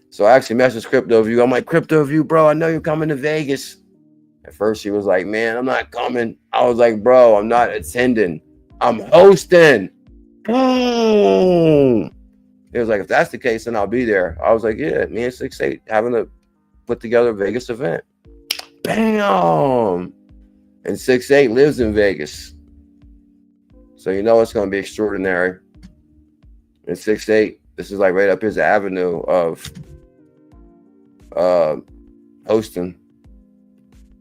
So I actually messaged Crypto View. I'm like, Crypto View, bro, I know you're coming to Vegas. At first, he was like, man, I'm not coming. I was like, bro, I'm not attending. I'm hosting. Boom. It was like, if that's the case, then I'll be there. I was like, yeah, me and 6-8 having to put together a Vegas event. Bam. And 6-8 lives in Vegas. So you know it's going to be extraordinary. And 6-8, this is like right up his avenue of hosting.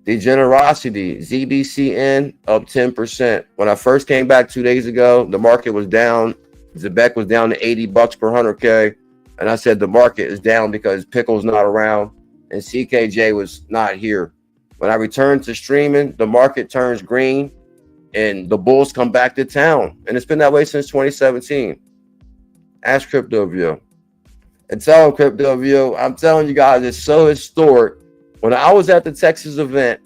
Degenerosity, ZBCN up 10%. When I first came back 2 days ago, the market was down. Zebec was down to $80 per 100K. And I said the market is down because Pickle's not around and CKJ was not here. When I returned to streaming, the market turns green and the bulls come back to town. And it's been that way since 2017. Ask Crypto View. And tell him, Crypto View, I'm telling you guys, it's so historic. When I was at the Texas event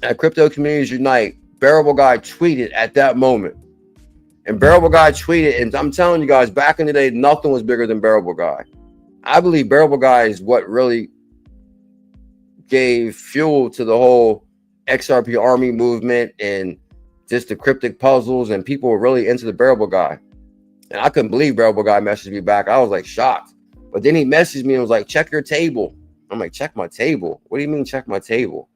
at Crypto Communities Unite, Bearable Guy tweeted at that moment. And Bearable Guy tweeted, and I'm telling you guys, back in the day, nothing was bigger than Bearable Guy. I believe Bearable Guy is what really gave fuel to the whole XRP army movement and just the cryptic puzzles, and people were really into the Bearable Guy. And I couldn't believe Bearable Guy messaged me back. I was like shocked. But then he messaged me and was like, check your table. I'm like, check my table? What do you mean check my table?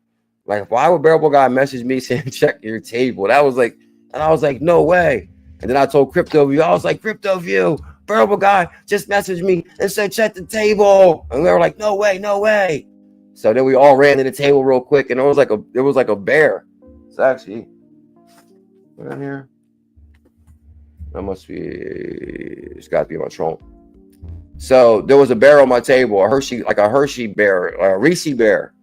Like, why would Bearable Guy message me saying check your table? That was like, and I was like, no way. And then I told Crypto View, I was like, Crypto View, Bearable Guy just messaged me and said check the table. And we were like, no way, no way. So then we all ran to the table real quick, and it was like a bear. It's actually right here. That must be, it's got to be my trunk. So there was a bear on my table, a Hershey bear, a Reese bear.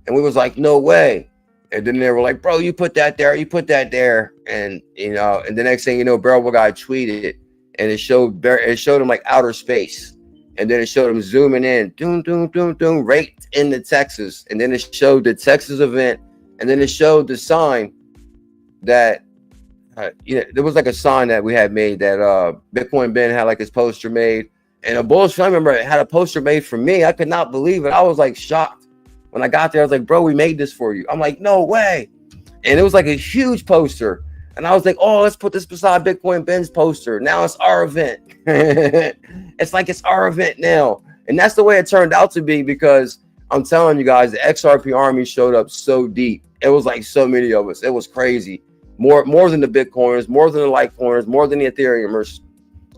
And we was like, no way. And then they were like, bro, you put that there, you put that there. And, you know, and the next thing you know, Bearable Guy tweeted, and it showed him like outer space. And then it showed him zooming in, doom, doom, doom, doom, right into Texas. And then it showed the Texas event. And then it showed the sign that, there was like a sign that we had made that Bitcoin Ben had like his poster made. And a Bulls family member had a poster made for me. I could not believe it. I was like shocked. When I got there, I was like, bro, we made this for you. I'm like, no way. And it was like a huge poster. And I was like, oh, let's put this beside Bitcoin Ben's poster. Now it's our event. It's like it's our event now. And that's the way it turned out to be, because I'm telling you guys, the XRP army showed up so deep. It was like so many of us. It was crazy. More than the Bitcoiners, more than the Litecoiners, more than the Ethereumers.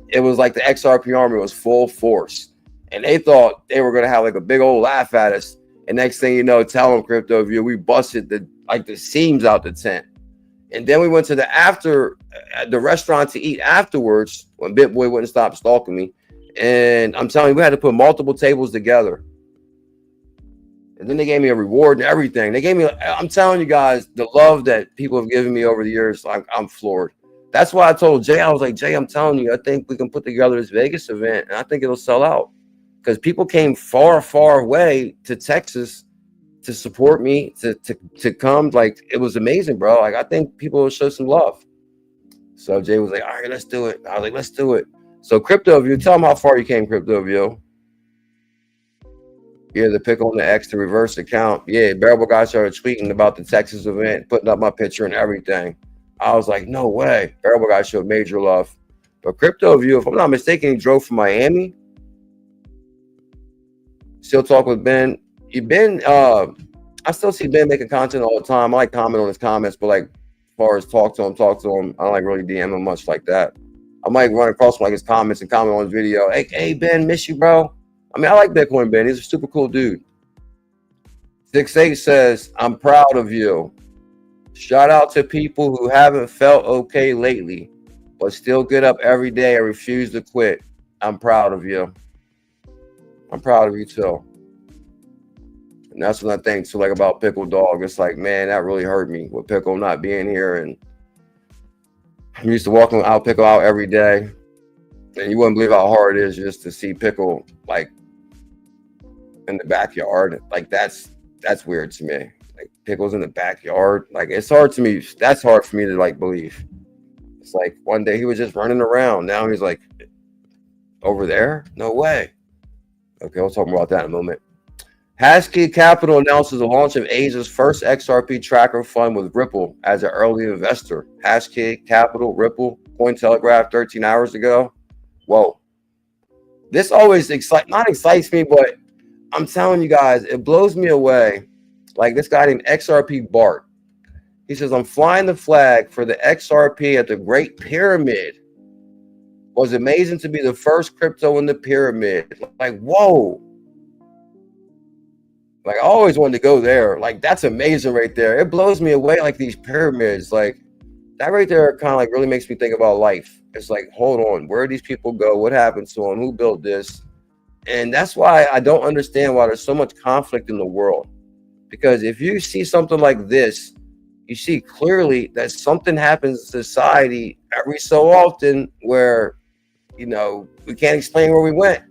It was like the XRP army was full force. And they thought they were going to have like a big old laugh at us. And next thing you know, tell them, Crypto View, we busted the seams out the tent. And then we went to the restaurant to eat afterwards when BitBoy wouldn't stop stalking me. And I'm telling you, we had to put multiple tables together. And then they gave me a reward and everything. They gave me, I'm telling you guys, the love that people have given me over the years, I'm floored. That's why I told Jay, I was like, Jay, I'm telling you, I think we can put together this Vegas event, and I think it'll sell out. Because people came far, far away to Texas to support me, to come. Like, it was amazing, bro. Like, I think people will show some love. So Jay was like, all right, let's do it. I was like, let's do it. So CryptoView, tell them how far you came, CryptoView. Yeah, the pick on the X to reverse account. Yeah, Bearable guy started tweeting about the Texas event, putting up my picture and everything. I was like, no way. Bearable guy showed major love. But CryptoView, if I'm not mistaken, he drove from Miami. Still talk with Ben. I still see Ben making content all the time. I like comment on his comments, but like as far as talk to him, I don't like really DM him much like that. I might run across like his comments and comment on his video. Hey Ben, miss you, bro. I mean, I like Bitcoin Ben. He's a super cool dude. 68 says, I'm proud of you. Shout out to people who haven't felt okay lately, but still get up every day and refuse to quit. I'm proud of you. I'm proud of you too. And that's what I think too, like about Pickle Dog. It's like, man, that really hurt me with Pickle not being here. And I'm used to walking out Pickle out every day. And you wouldn't believe how hard it is just to see Pickle like in the backyard. Like that's weird to me. Like Pickle's in the backyard. Like it's hard to me. That's hard for me to like believe. It's like one day he was just running around. Now he's like over there. No way. Okay, we'll talk about that in a moment. ℙ𝕝𝕚𝕚 Capital announces the launch of Asia's first XRP tracker fund with Ripple as an early investor. ℙ𝕝𝕚𝕚 Capital, Ripple, Cointelegraph 13 hours ago. Whoa. This always not excites me, but I'm telling you guys, it blows me away. Like this guy named XRP Bart. He says, I'm flying the flag for the XRP at the Great Pyramid. Was amazing to be the first crypto in the pyramid. Like, whoa. Like, I always wanted to go there. Like, that's amazing right there. It blows me away, like these pyramids. Like, that right there kind of like really makes me think about life. It's like, hold on, where do these people go? What happened to them? Who built this? And that's why I don't understand why there's so much conflict in the world. Because if you see something like this, you see clearly that something happens in society every so often where, you know, we can't explain where we went.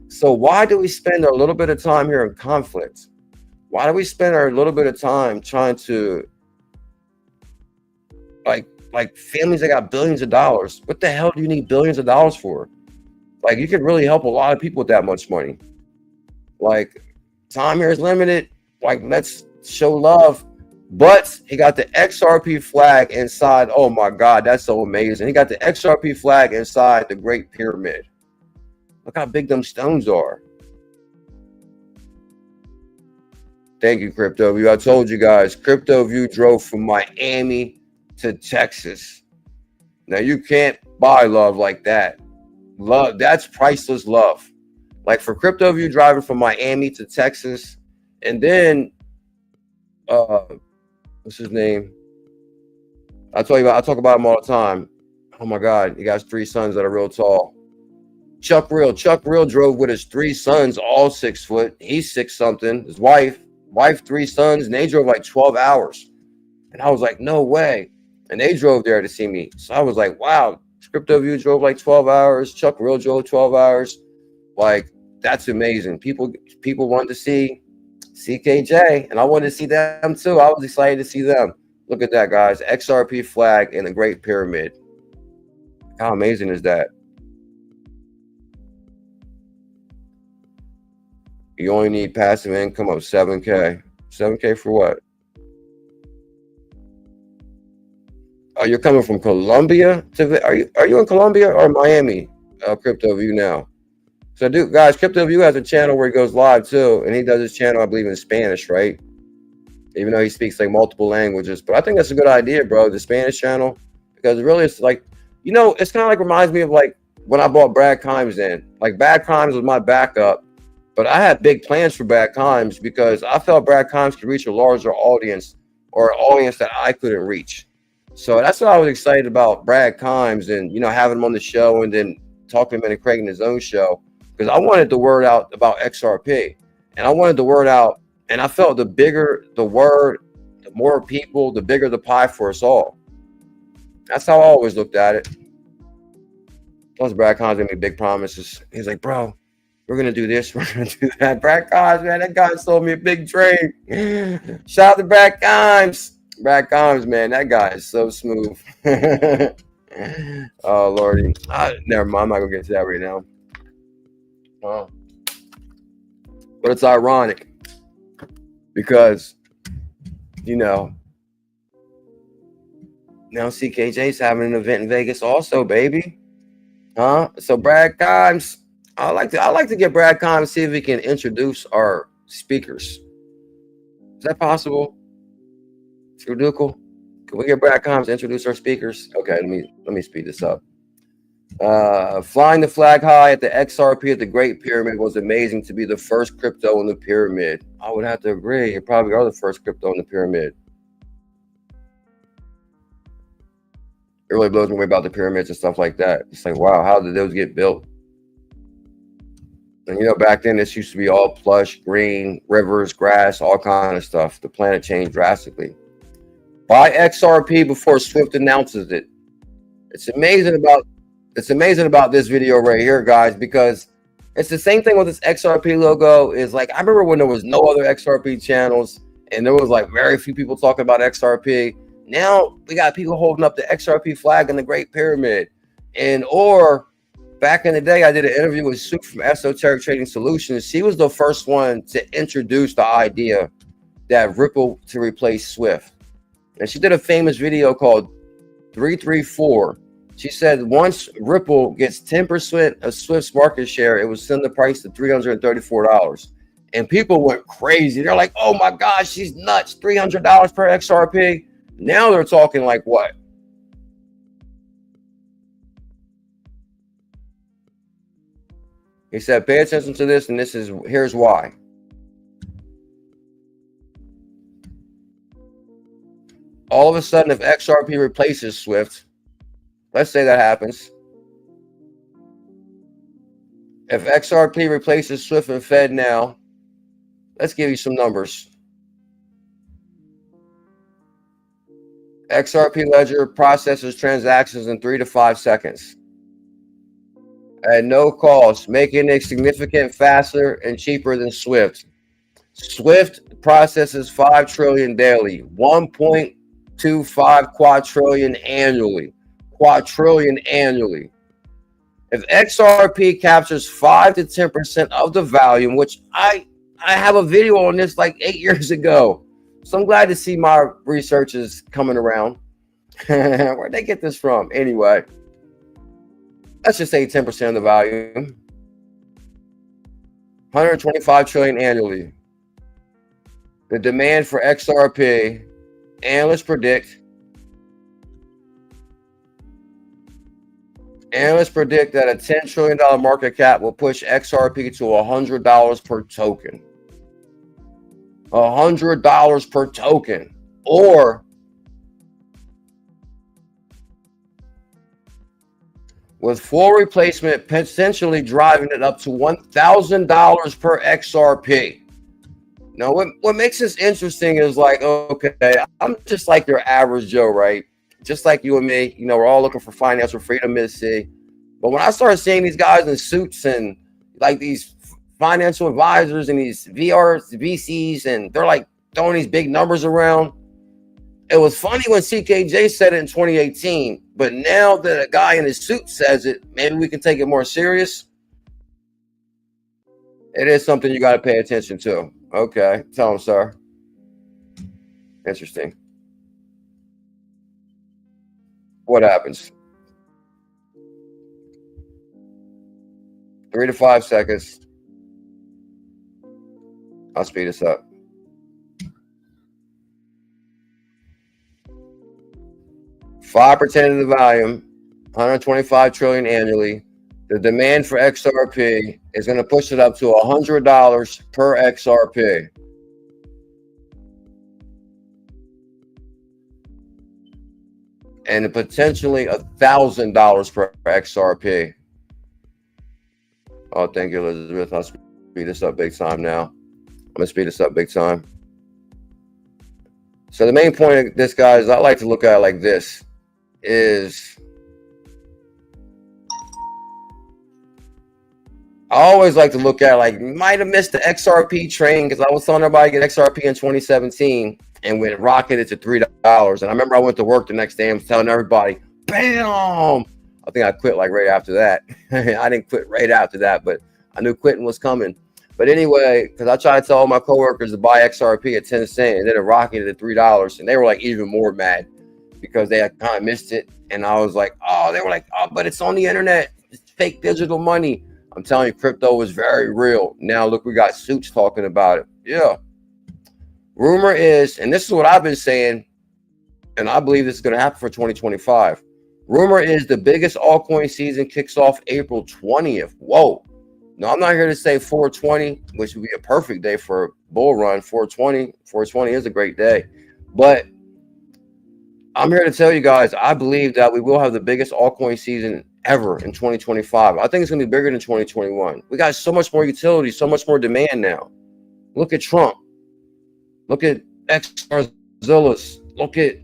So why do we spend a little bit of time here in conflict? Why do we spend our little bit of time trying to like families that got billions of dollars? What the hell do you need billions of dollars for? Like, you could really help a lot of people with that much money. Like, time here is limited. Like, let's show love. But he got the XRP flag inside. Oh my God, that's so amazing. He got the XRP flag inside the Great Pyramid. Look how big them stones are. Thank you, CryptoView. I told you guys, CryptoView drove from Miami to Texas. Now, you can't buy love like that. Love, that's priceless love. Like for CryptoView driving from Miami to Texas, and then what's his name? I talk about him all the time. Oh my God, he got 3 sons that are real tall. Chuck Real drove with his 3 sons, all 6 foot. He's 6 something. His wife, 3 sons, and they drove like 12 hours. And I was like, no way. And they drove there to see me. So I was like, wow, CryptoView drove like 12 hours. Chuck Real drove 12 hours. Like, that's amazing. People wanted to see CKJ, and I wanted to see them too. I was excited to see them. Look at that, guys. XRP flag in the Great Pyramid. How amazing is that? You only need passive income of 7K. 7K for what? Oh, you're coming from Colombia to, are you in Colombia or Miami? CryptoView now. So, guys, CryptoView has a channel where he goes live too, and he does his channel, I believe, in Spanish, right? Even though he speaks like multiple languages. But I think that's a good idea, bro, the Spanish channel, because really it's like, you know, it's kind of like reminds me of like when I bought Brad Kimes in. Like Brad Kimes was my backup, but I had big plans for Brad Kimes because I felt Brad Kimes could reach a larger audience, or an audience that I couldn't reach. So that's what I was excited about Brad Kimes, and, you know, having him on the show and then talking to him and creating his own show, because I wanted the word out about XRP, and I wanted the word out And I felt the bigger the word, the more people, the bigger the pie for us all. That's how I always looked at it. Plus, Brad Con's gave me big promises. He's like, bro, we're gonna do this, we're gonna do that. Brad Con's, man, that guy sold me a big dream. Shout out to Brad Con's. Brad Con's, man, that guy is so smooth. Oh Lordy. Never mind, I'm not gonna get to that right now. But it's ironic because, you know, now CKJ's having an event in Vegas also, baby. So Brad Kimes, I like to get Brad Kimes, see if we can introduce our speakers. Is that possible? Truducal? Can we get Brad Kimes to introduce our speakers? Okay, let me speed this up. Flying the flag high at the XRP at the Great Pyramid was amazing to be the first crypto in the pyramid. I would have to agree. You probably are the first crypto in the pyramid. It really blows me away about the pyramids and stuff like that. It's like, wow, how did those get built? And you know, back then this used to be all plush, green, rivers, grass, all kind of stuff. The planet changed drastically. Buy XRP before Swift announces it. It's amazing about this video right here, guys, because it's the same thing with this XRP logo. Is like, I remember when there was no other XRP channels and there was like very few people talking about XRP. Now we got people holding up the XRP flag in the Great Pyramid. And or back in the day, I did an interview with Sue from Esoteric Trading Solutions. She was the first one to introduce the idea that Ripple to replace Swift. And she did a famous video called 334. She said once Ripple gets 10% of Swift's market share, it will send the price to $334. And people went crazy. They're like, oh my gosh, she's nuts. $300 per XRP. Now they're talking like what? He said, pay attention to this, and here's why. All of a sudden, if XRP replaces Swift, let's say that happens. If XRP replaces Swift and FedNow, let's give you some numbers. XRP Ledger processes transactions in 3 to 5 seconds at no cost, making it significantly faster and cheaper than Swift. Swift processes 5 trillion daily, 1.25 quadrillion annually. Quadrillion annually. If XRP captures 5 to 10% of the volume, which I have a video on this like 8 years ago. So I'm glad to see my research is coming around. Where'd they get this from? Anyway, let's just say 10% of the volume. 125 trillion annually. The demand for XRP, analysts predict that a $10 trillion market cap will push XRP to $100 per token. $100 per token, or with full replacement potentially driving it up to $1,000 per XRP. Now, what makes this interesting is like, okay, I'm just like your average Joe, right? Just like you and me, you know, we're all looking for financial freedom, mid-C. But when I started seeing these guys in suits and like these financial advisors and these VCs, and they're like throwing these big numbers around. It was funny when CKJ said it in 2018, but now that a guy in his suit says it, maybe we can take it more serious. It is something you got to pay attention to. Okay, tell him, sir. Interesting. What happens? 3 to 5 seconds. I'll speed this up. Five % of the volume, 125 trillion annually. The demand for XRP is going to push it up to $100 per XRP. And potentially $1,000 per XRP. Oh, thank you, Elizabeth. I'll speed this up big time now. I'm gonna speed this up big time. So the main point of this, guys, I like to look at it like this, is I always like to look at it like, might have missed the XRP train, because I was telling everybody to get XRP in 2017 and when it rocketed to $3. And I remember I went to work the next day and was telling everybody, bam! I think I quit like right after that. I didn't quit right after that, but I knew quitting was coming. But anyway, because I tried to tell all my coworkers to buy XRP at 10 cents, and then it rocketed at $3. And they were like even more mad because they had kind of missed it. And I was like, oh, they were like, oh, but it's on the internet. It's fake digital money. I'm telling you, crypto is very real. Now, look, we got Suits talking about it. Yeah. Rumor is, and this is what I've been saying, and I believe this is going to happen for 2025. Rumor is the biggest altcoin season kicks off April 20th. Whoa. No, I'm not here to say 420, which would be a perfect day for a bull run. 420 is a great day. But I'm here to tell you guys, I believe that we will have the biggest altcoin season ever in 2025. I think it's going to be bigger than 2021. We got so much more utility, so much more demand now. Look at Trump. Look at XRZiLlas. Look at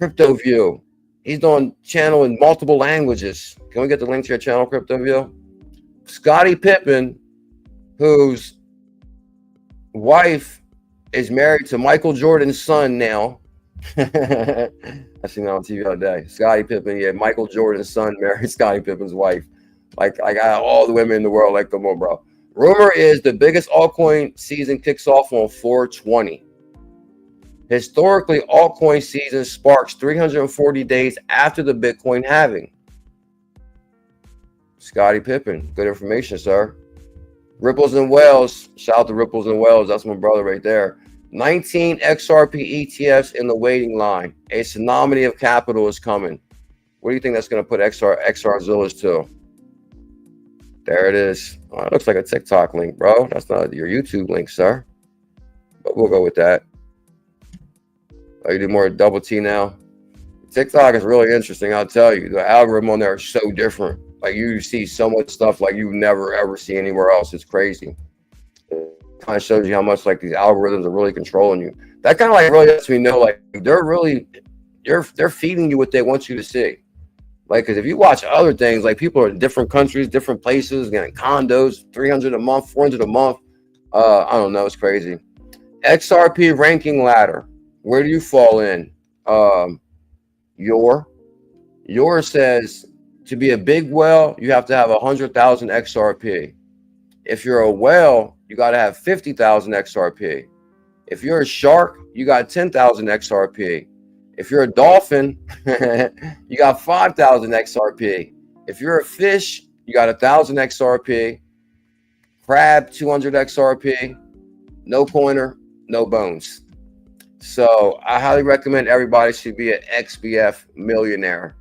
CryptoView. He's doing channel in multiple languages. Can we get the link to your channel, CryptoView? Scottie Pippen, whose wife is married to Michael Jordan's son now. I seen that on TV the other day. Scottie Pippen, yeah, Michael Jordan's son married Scottie Pippen's wife. Like, I got all the women in the world. Like, come on, bro. Rumor is the biggest altcoin season kicks off on 420. Historically, altcoin season sparks 340 days after the Bitcoin halving. Scottie Pippen, good information, sir. Ripples and Whales, shout out to Ripples and Whales. That's my brother right there. 19 XRP ETFs in the waiting line. A tsunami of capital is coming. What do you think that's going to put XRZiLlas to? There it is. Oh, it looks like a TikTok link, bro. That's not your YouTube link, sir. But we'll go with that. Oh, you do more double T now? TikTok is really interesting, I'll tell you. The algorithm on there is so different. Like, you see so much stuff like you never ever see anywhere else. It's crazy. It kind of shows you how much like these algorithms are really controlling you. That kind of like really lets me know like they're feeding you what they want you to see. Like, because if you watch other things, like people are in different countries, different places, getting condos, 300 a month, 400 a month. I don't know, it's crazy. XRP ranking ladder. Where do you fall in? Your says to be a big whale, you have to have 100,000 XRP. If you're a whale, you got to have 50,000 XRP. If you're a shark, you got 10,000 XRP. If you're a dolphin, you got 5,000 XRP. If you're a fish, you got 1,000 XRP. Crab, 200 XRP. No pointer, no bones. So I highly recommend everybody should be an XBF millionaire.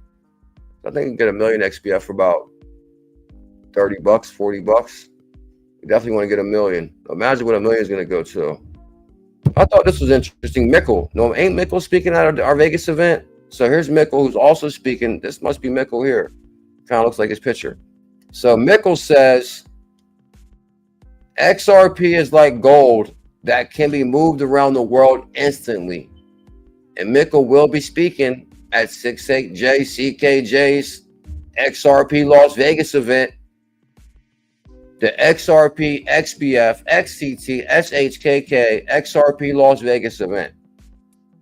I think you can get a million XBF for about 30 bucks, 40 bucks. You definitely want to get a million. Imagine what a million is going to go to. I thought this was interesting. 𝕝𝕝𝕝. No, ain't 𝕝𝕝𝕝 speaking at our Vegas event? So here's 𝕝𝕝𝕝, who's also speaking. This must be 𝕝𝕝𝕝 here. Kind of looks like his picture. So 𝕝𝕝𝕝 says, XRP is like gold that can be moved around the world instantly. And 𝕝𝕝𝕝 will be speaking at CKJ's XRP Las Vegas event. The XRP, XBF, XCT, SHKK, XRP Las Vegas event.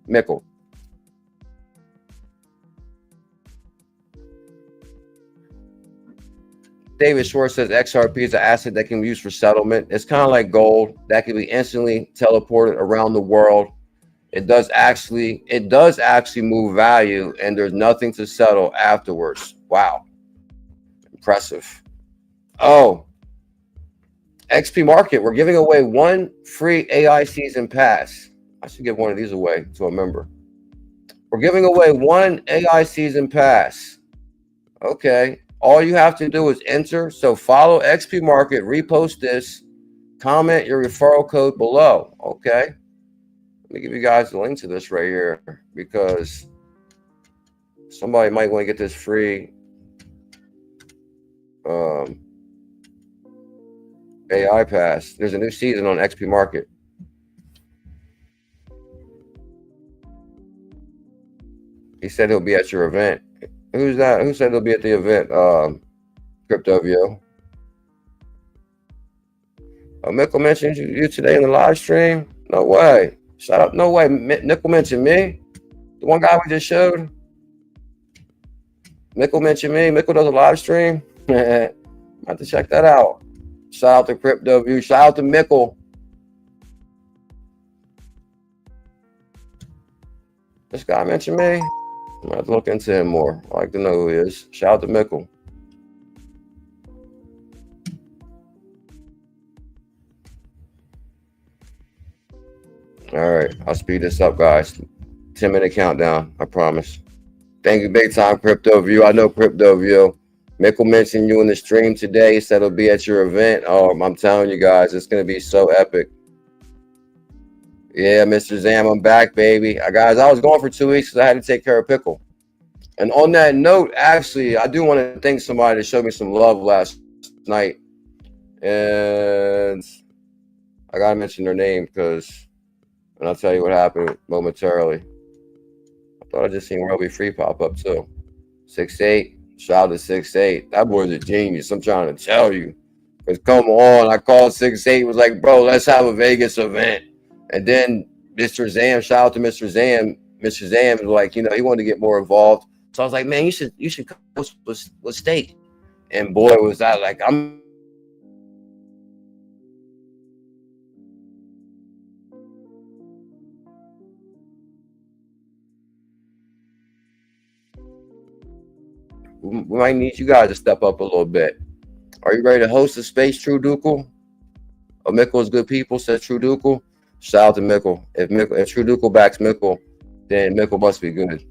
𝕝𝕝𝕝𝕝. David Schwartz says XRP is an asset that can be used for settlement. It's kind of like gold that can be instantly teleported around the world. It does actually move value, and there's nothing to settle afterwards. Wow. Impressive. Oh, XP Market, we're giving away one free AI season pass. I should give one of these away to a member. We're giving away one AI season pass. Okay. All you have to do is enter. So follow XP Market, repost this, comment your referral code below. Okay. Let me give you guys the link to this right here, because somebody might want to get this free AI pass. There's a new season on XP Market. He said he'll be at your event. Who's that? Who said he'll be at the event? Crypto View. Nickel mentioned you today in the live stream. No way. Shut up. No way. Nickel mentioned me. The one guy we just showed. Nickel mentioned me. Nickel does a live stream. I have to check that out. Shout out to Crypto View. Shout out to Nickel. This guy mentioned me. I'm gonna have to look into him more. I like to know who he is. Shout out to Mickle. All right, I'll speed this up, guys. 10-minute countdown, I promise. Thank you, big time, Crypto View. I know Crypto View. Mickle mentioned you in the stream today. He said it'll be at your event. I'm telling you guys, it's gonna be so epic. Yeah, Mr. Zam, I'm back, baby. Guys, I was gone for 2 weeks because I had to take care of Pickle. And on that note, actually, I do want to thank somebody that showed me some love last night. And I got to mention their name because, and I'll tell you what happened momentarily. I thought I just seen 𝕝𝕚𝕚 pop up too. 6'8", shout out to 6'8". That boy's a genius. I'm trying to tell you. Because come on, I called 6'8", was like, bro, let's have a Vegas event. And then Mr. Zam, shout out to Mr. Zam. Mr. Zam was like, you know, he wanted to get more involved. So I was like, man, you should come with State. And boy, was that like, we might need you guys to step up a little bit. Are you ready to host a space, True Dukel? Mickle is good people, says True Dukel. Shout out to Mickle. If True Dukel backs Mickle, then Mickle must be good.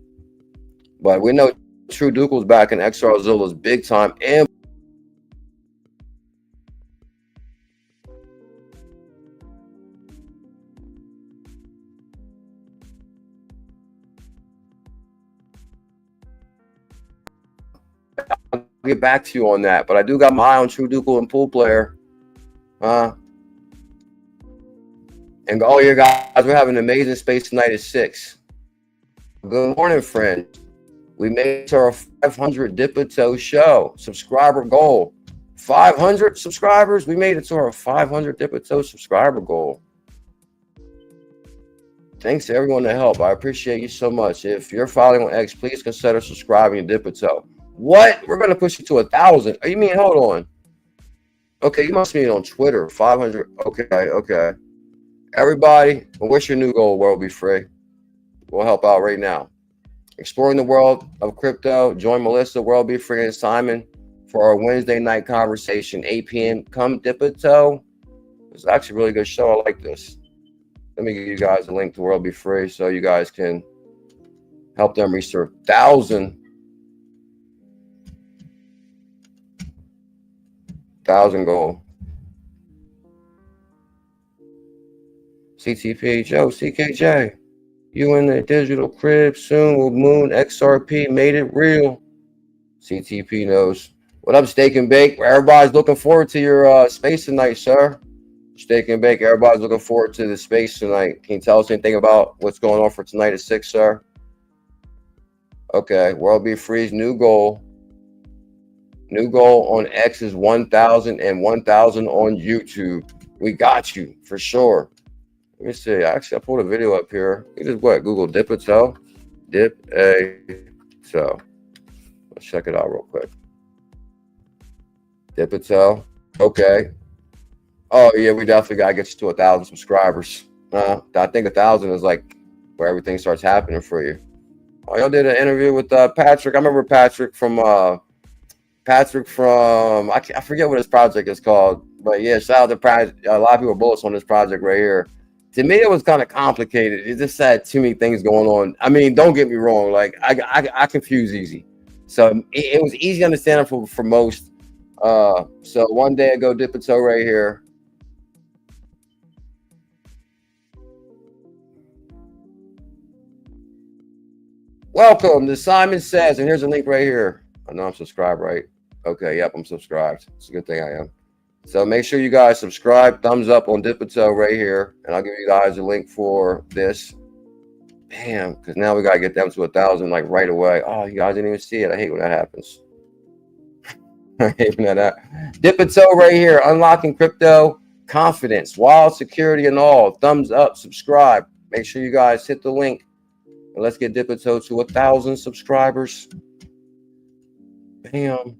But we know True Dukel's back in XRZiLlas big time. And I'll get back to you on that. But I do got my eye on True Dukel and Pool Player. And all you guys, we're having an amazing space tonight at 6. Good morning, friends. We made it to our 500 𝕝𝕚𝕐 show subscriber goal. 500 subscribers. We made it to our 500 𝕝𝕚𝕐 subscriber goal. Thanks to everyone that helped. I appreciate you so much. If you're following on X, please consider subscribing to 𝕝𝕚𝕐. What? We're gonna push it to 1,000. Oh, you mean? Hold on. Okay, you must mean on Twitter. 500. Okay. Everybody, what's your new goal? World be free. We'll help out right now. Exploring the world of crypto. Join Melissa, World Be Free, and Simon for our Wednesday night conversation, 8 p.m. Come 𝕝𝕚𝕐. It's actually a really good show. I like this. Let me give you guys a link to World Be Free so you guys can help them reach their 1,000 goal. CTP, Joe, CKJ. You in the digital crib soon will moon XRP made it real. CTP knows. What up, Steak and Bake? Everybody's looking forward to your space tonight, sir. Steak and Bake, everybody's looking forward to the space tonight. Can you tell us anything about what's going on for tonight at 6, sir? Okay, World Be Free's new goal. New goal on X is 1,000 and 1,000 on YouTube. We got you for sure. Let me see. Actually, I pulled a video up here. You just what? Google 𝕝𝕚𝕐. 𝕝𝕚𝕐. Let's check it out real quick. 𝕝𝕚𝕐. Okay. Oh yeah, we definitely gotta get you to 1,000 subscribers. I think 1,000 is like where everything starts happening for you. Oh, y'all did an interview with Patrick. I remember Patrick from I forget what his project is called, but yeah, shout out to a lot of people are bullish on this project right here. To me, it was kind of complicated. It just had too many things going on. I mean, don't get me wrong. Like I confuse easy, so it was easy to understand for most. So one day ago, 𝕝𝕚𝕐 right here. Welcome to Simon Says, and here's a link right here. I know I'm subscribed, right? Okay, yep, I'm subscribed. It's a good thing I am. So make sure you guys subscribe, thumbs up on 𝕝𝕚𝕐 right here, and I'll give you guys a link for this. Bam, because now we gotta get them to 1,000 like right away. Oh, you guys didn't even see it. I hate when that happens. I hate when that happens. 𝕝𝕚𝕚𝕒 right here, unlocking crypto confidence, wild security and all. Thumbs up, subscribe. Make sure you guys hit the link and let's get 𝕝𝕚𝕚𝕒 to 1,000 subscribers. Bam.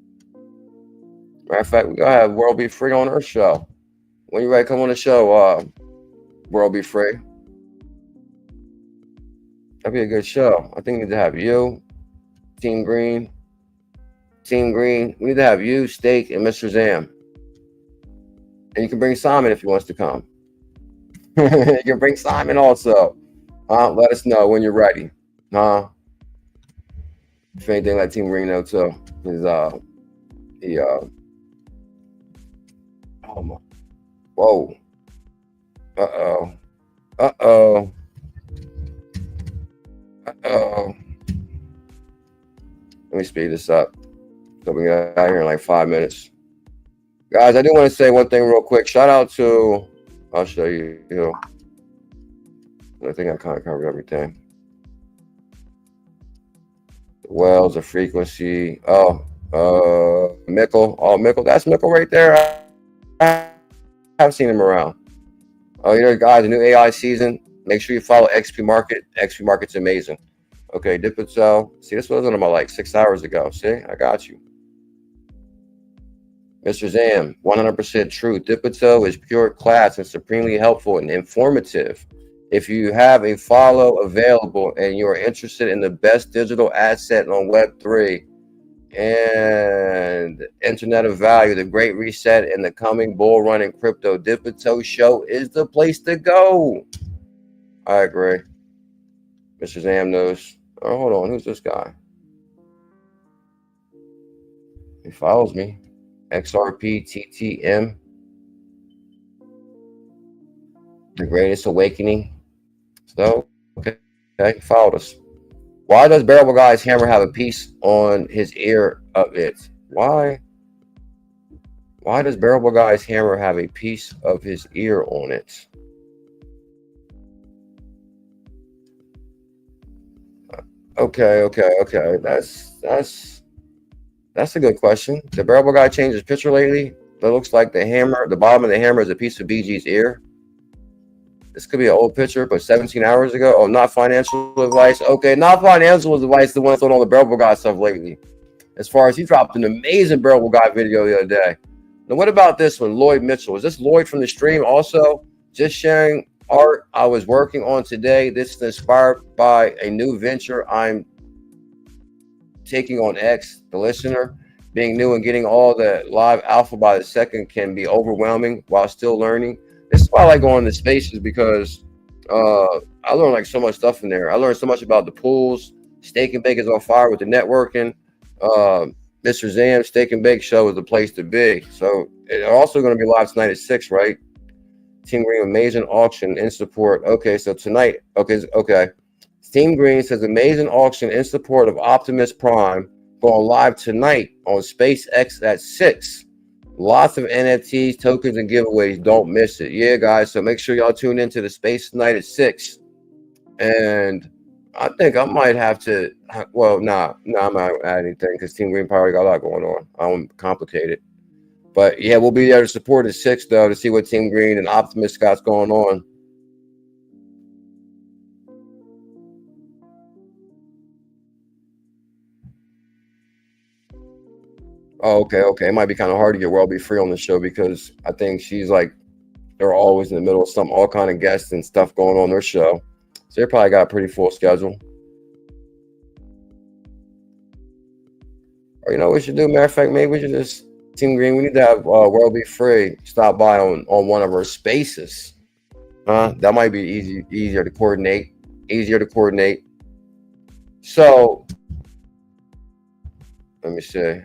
Matter of fact, we gotta have World Be Free on our show. When you ready to come on the show, World Be Free. That'd be a good show. I think we need to have you, Team Green. We need to have you, Steak, and Mr. Zam. And you can bring Simon if he wants to come. You can bring Simon also. Let us know when you're ready. If anything, let Team Green know too. Because oh my, whoa. Uh-oh. Let me speed this up so we get out here in like 5 minutes. Guys, I do want to say one thing real quick. Shout out to, I'll show you. I think I kind of covered everything. The wells, the frequency. Mickle. Oh, Mickle. That's Mickle right there. I haven't seen him around. Oh, you know, guys, the new AI season. Make sure you follow XP Market. XP Market's amazing. Okay, 𝕝𝕚𝕒𝕒𝕒𝕒. See, this wasn't about like 6 hours ago. See, I got you. Mr. Zam, 100% true. 𝕝𝕚𝕒𝕒𝕒 is pure class and supremely helpful and informative. If you have a follow available and you are interested in the best digital asset on Web3 and Internet of Value, the Great Reset, and the coming bull run in crypto, 𝕝𝕚𝕒𝕒𝕒 show is the place to go. I agree. Mr. Zam knows. Oh, hold on. Who's this guy? He follows me. XRP TTM. The Greatest Awakening. So, okay, he followed us. Why does Bearable Guy's hammer have a piece on his ear of it? Why does Bearable Guy's hammer have a piece of his ear on it? Okay. That's a good question. The Bearable Guy changed his picture lately. It looks like the hammer, the bottom of the hammer is a piece of BG's ear. This could be an old picture, but 17 hours ago. Oh, not financial advice. Okay, not financial advice. The one that's on all the Bearable Guy stuff lately. As far as he dropped an amazing Bearable Guy video the other day. Now, what about this one, Lloyd Mitchell? Is this Lloyd from the stream also? Just sharing art I was working on today. This is inspired by a new venture I'm taking on X. The listener, being new and getting all the live alpha by the second can be overwhelming while still learning. This is why I like going to spaces, because I learned like so much stuff in there. I learned so much about the pools. Steak and Bake is on fire with the networking. Mr. Zam Steak and Bake show is the place to be. So it's also going to be live tonight at 6, right? Team Green amazing auction in support. Okay, so tonight, okay. Team Green says amazing auction in support of Optimus Prime going live tonight on SpaceX at 6. Lots of NFTs, tokens, and giveaways. Don't miss it. Yeah, guys. So make sure y'all tune into the space tonight at 6. And I think I might have to. Well, nah, I'm not add anything because Team Green probably got a lot going on. I don't complicate it. But yeah, we'll be there to support at 6 though, to see what Team Green and Optimus got going on. Oh, okay. It might be kind of hard to get World Be Free on the show because I think she's like, they're always in the middle of all kind of guests and stuff going on their show. So they probably got a pretty full schedule. Or you know what we should do? Matter of fact, maybe we should just, Team Green, we need to have World Be Free stop by on one of our spaces. That might be easier to coordinate. So let me see.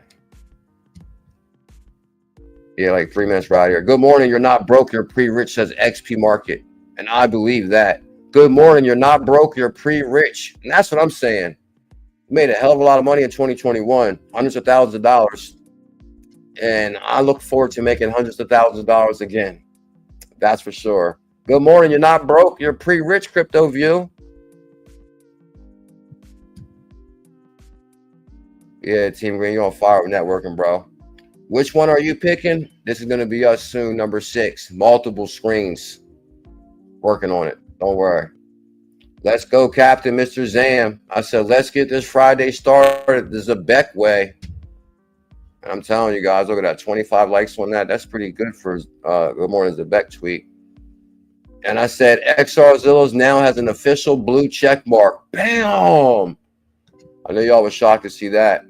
Yeah, like 3 minutes right here. Good morning. You're not broke. You're pre-rich, says XP Market. And I believe that. Good morning. You're not broke. You're pre-rich. And that's what I'm saying. Made a hell of a lot of money in 2021. Hundreds of thousands of dollars. And I look forward to making hundreds of thousands of dollars again. That's for sure. Good morning. You're not broke. You're pre-rich, Crypto View. Yeah, Team Green, you're on fire with networking, bro. Which one are you picking? This is going to be us soon, number 6. Multiple screens. Working on it. Don't worry. Let's go, Captain Mr. Zam. I said, let's get this Friday started the Zebec way. And I'm telling you guys, look at that. 25 likes on that. That's pretty good for Good Morning Zebec tweet. And I said, XRZiLlas now has an official blue check mark. Bam! I know y'all was shocked to see that.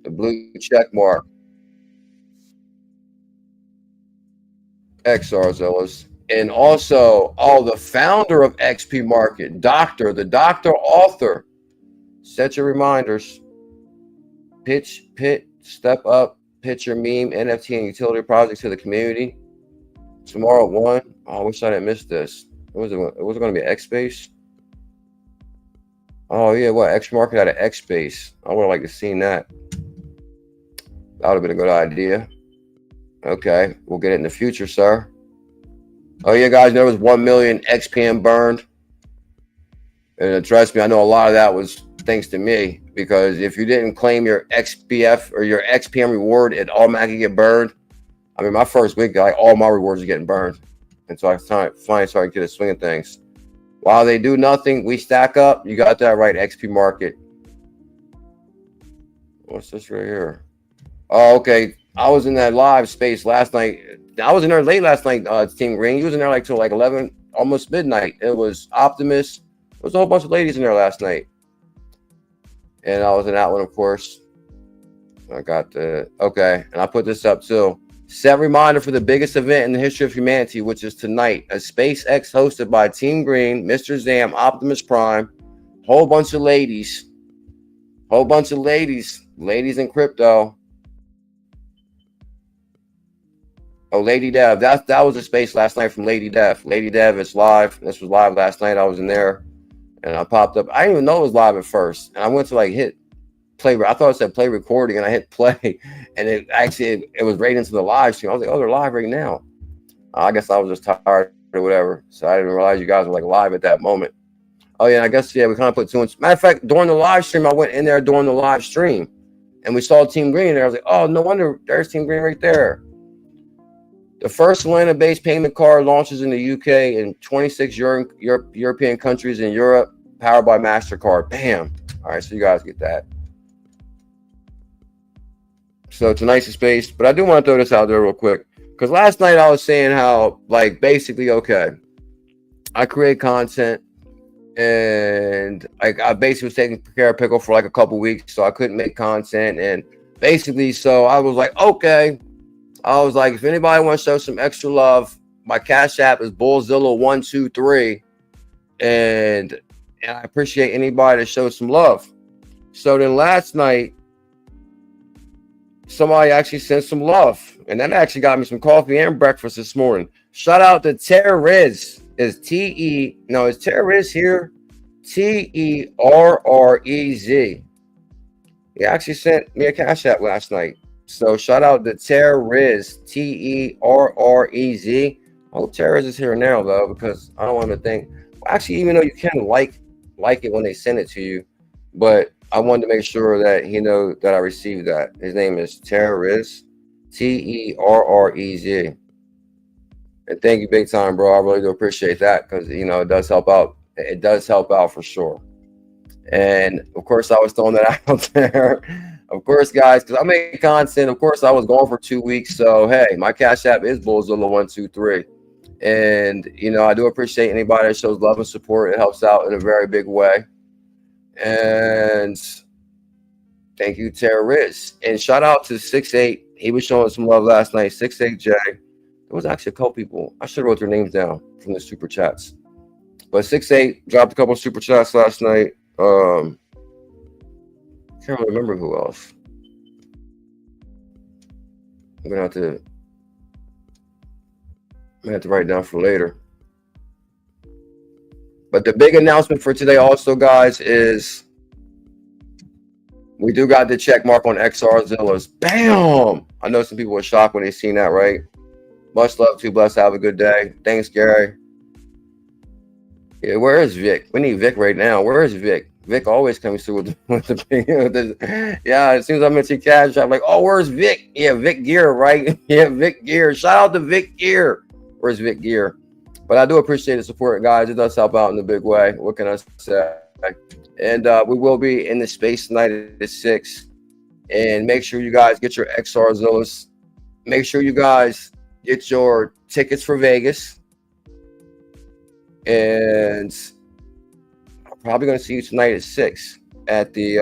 The blue check mark. XRZiLlas. And also, the founder of XP Market, the doctor author. Set your reminders. Step up, pitch your meme, NFT, and utility projects to the community. Tomorrow at 1. Oh, I wish I didn't miss this. It was going to be X Space. Oh yeah, what? X Market had an X Space. I would have liked to seen that. That would have been a good idea. Okay, we'll get it in the future, sir. Oh yeah, guys, there was 1 million XPM burned. And trust me, I know a lot of that was thanks to me, because if you didn't claim your XBF or your XPM reward, it automatically get burned. I mean, my first week, like, all my rewards are getting burned. And so I finally started to get a swing of things. While they do nothing, we stack up. You got that right, XP Market. What's this right here? Oh, okay. I was in that live space last night. I was in there late last night, Team Green. You was in there like till like 11, almost midnight. It was Optimus. There was a whole bunch of ladies in there last night. And I was in that one, of course. I got the, okay. And I put this up too. Set reminder for the biggest event in the history of humanity, which is tonight. A SpaceX hosted by Team Green, Mr. Zam, Optimus Prime. Whole bunch of ladies. Whole bunch of ladies. Ladies in crypto. Oh, Lady Dev. That was a space last night from Lady Dev. Lady Dev is live. This was live last night. I was in there. And I popped up. I didn't even know it was live at first. And I went to like hit play. I thought it said play recording, and I hit play, and it actually it was right into the live stream. I was like, oh, they're live right now. I guess I was just tired or whatever, so I didn't realize you guys were like live at that moment. Oh yeah, I guess yeah, we kind of put 2 inches. Matter of fact, during the live stream, I went in there during the live stream, and we saw Team Green there. I was like, oh, no wonder there's Team Green right there. The first Solana-based payment card launches in the UK and 26 European countries in Europe, powered by MasterCard. Bam. All right, so you guys get that. So tonight's a space, but I do want to throw this out there real quick, because last night I was saying how, like, basically, okay, I create content, and I basically was taking care of pickle for like a couple weeks, so I couldn't make content, and basically, so I was like, okay, I was like, if anybody wants to show some extra love, my Cash App is BuLLZiLLa123, and I appreciate anybody to show some love. So then last night, somebody actually sent some love, and that actually got me some coffee and breakfast this morning. Shout out to 𝕤𝕤𝕤𝕤. Is 𝕤𝕤𝕤𝕤 here? 𝕤𝕤𝕤𝕤𝕤. He actually sent me a Cash App last night. So shout out to 𝕤𝕤𝕤𝕤, 𝕤𝕤𝕤𝕤. I hope 𝕤𝕤𝕤𝕤 is here now though, because I don't want to think. Well, actually, even though you can like it when they send it to you, but I wanted to make sure that he knows that I received that. His name is 𝕤𝕤𝕤𝕤, 𝕤𝕤𝕤𝕤. And thank you big time, bro. I really do appreciate that, because, you know, it does help out. It does help out for sure. And of course, I was throwing that out there. Of course, guys, because I make content. Of course, I was gone for 2 weeks. So, hey, my Cash App is BuLLZiLLa123. And, you know, I do appreciate anybody that shows love and support. It helps out in a very big way. And thank you, 𝕤𝕤𝕤𝕤. And shout out to 68. He was showing some love last night. 68J. There was actually a couple people. I should have wrote their names down from the super chats. But 68 dropped a couple of super chats last night. Can't really remember who else. I'm gonna have to write it down for later. But the big announcement for today also, guys, is we do got the check mark on XRZiLlas. Bam! I know some people were shocked when they seen that, right? Much love to Bless. Have a good day. Thanks, Gary. Yeah, where is Vic? We need Vic right now. Where is Vic? Vic always comes through with the big. Yeah, as soon as I mention cash, I'm like, oh, where's Vic? Yeah, Vic Gear, right? Yeah, Vic Gear. Shout out to Vic Gear. Where's Vic Gear? But I do appreciate the support, guys. It does help out in a big way. What can I say? And we will be in the space tonight at 6. And make sure you guys get your XRZiLlas. Make sure you guys get your tickets for Vegas. And I'm probably going to see you tonight at 6 at the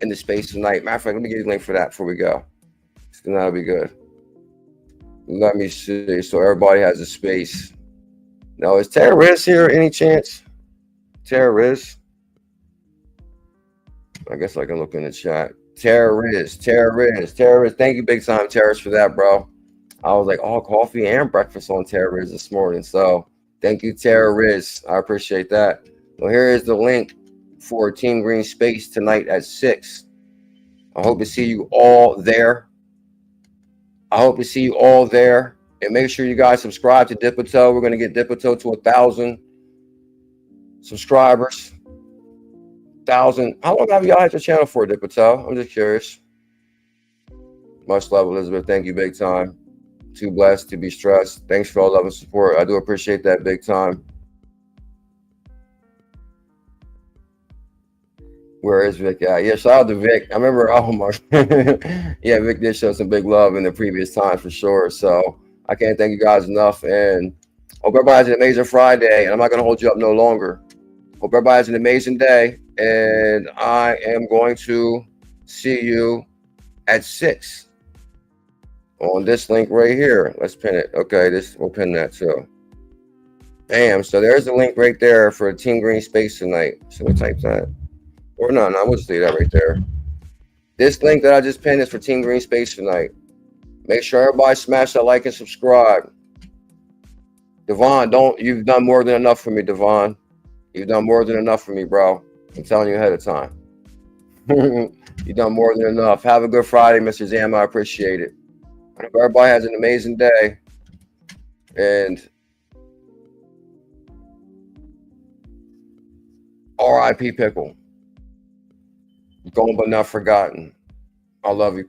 in the space tonight. Matter of fact, let me give you a link for that before we go. So that'll be good. Let me see. So everybody has a space. Now, is Terroriz here any chance? Terroriz? I guess I can look in the chat. Terroriz. Thank you big time, Terroriz, for that, bro. I was like, oh, coffee and breakfast on Terroriz this morning. So thank you, Terroriz. I appreciate that. Well, here is the link for Team Green Space tonight at 6. I hope to see you all there. And make sure you guys subscribe to 𝕝𝕚𝕐. We're going to get 𝕝𝕚𝕐 to 1,000 subscribers. 1,000. How long have y'all had your channel for, 𝕝𝕚𝕐? I'm just curious. Much love, Elizabeth. Thank you big time. Too blessed to be stressed. Thanks for all love and support. I do appreciate that big time. Where is Vic at? Yeah, shout out to Vic. I remember, oh my, yeah, Vic did show some big love in the previous times for sure. So I can't thank you guys enough. And hope everybody has an amazing Friday. And I'm not going to hold you up no longer. Hope everybody has an amazing day. And I am going to see you at 6 on this link right here. Let's pin it. Okay, we'll pin that too. Bam. So there's the link right there for Team Green Space tonight. So we type that. Or no, we'll just leave that right there. This link that I just pinned is for Team Green Space tonight. Make sure everybody smash that like and subscribe. Devon, you've done more than enough for me, Devon. You've done more than enough for me, bro. I'm telling you ahead of time. You've done more than enough. Have a good Friday, Mr. Zam. I appreciate it. I hope everybody has an amazing day. And R.I.P. Pickle. Gone but not forgotten. I love you.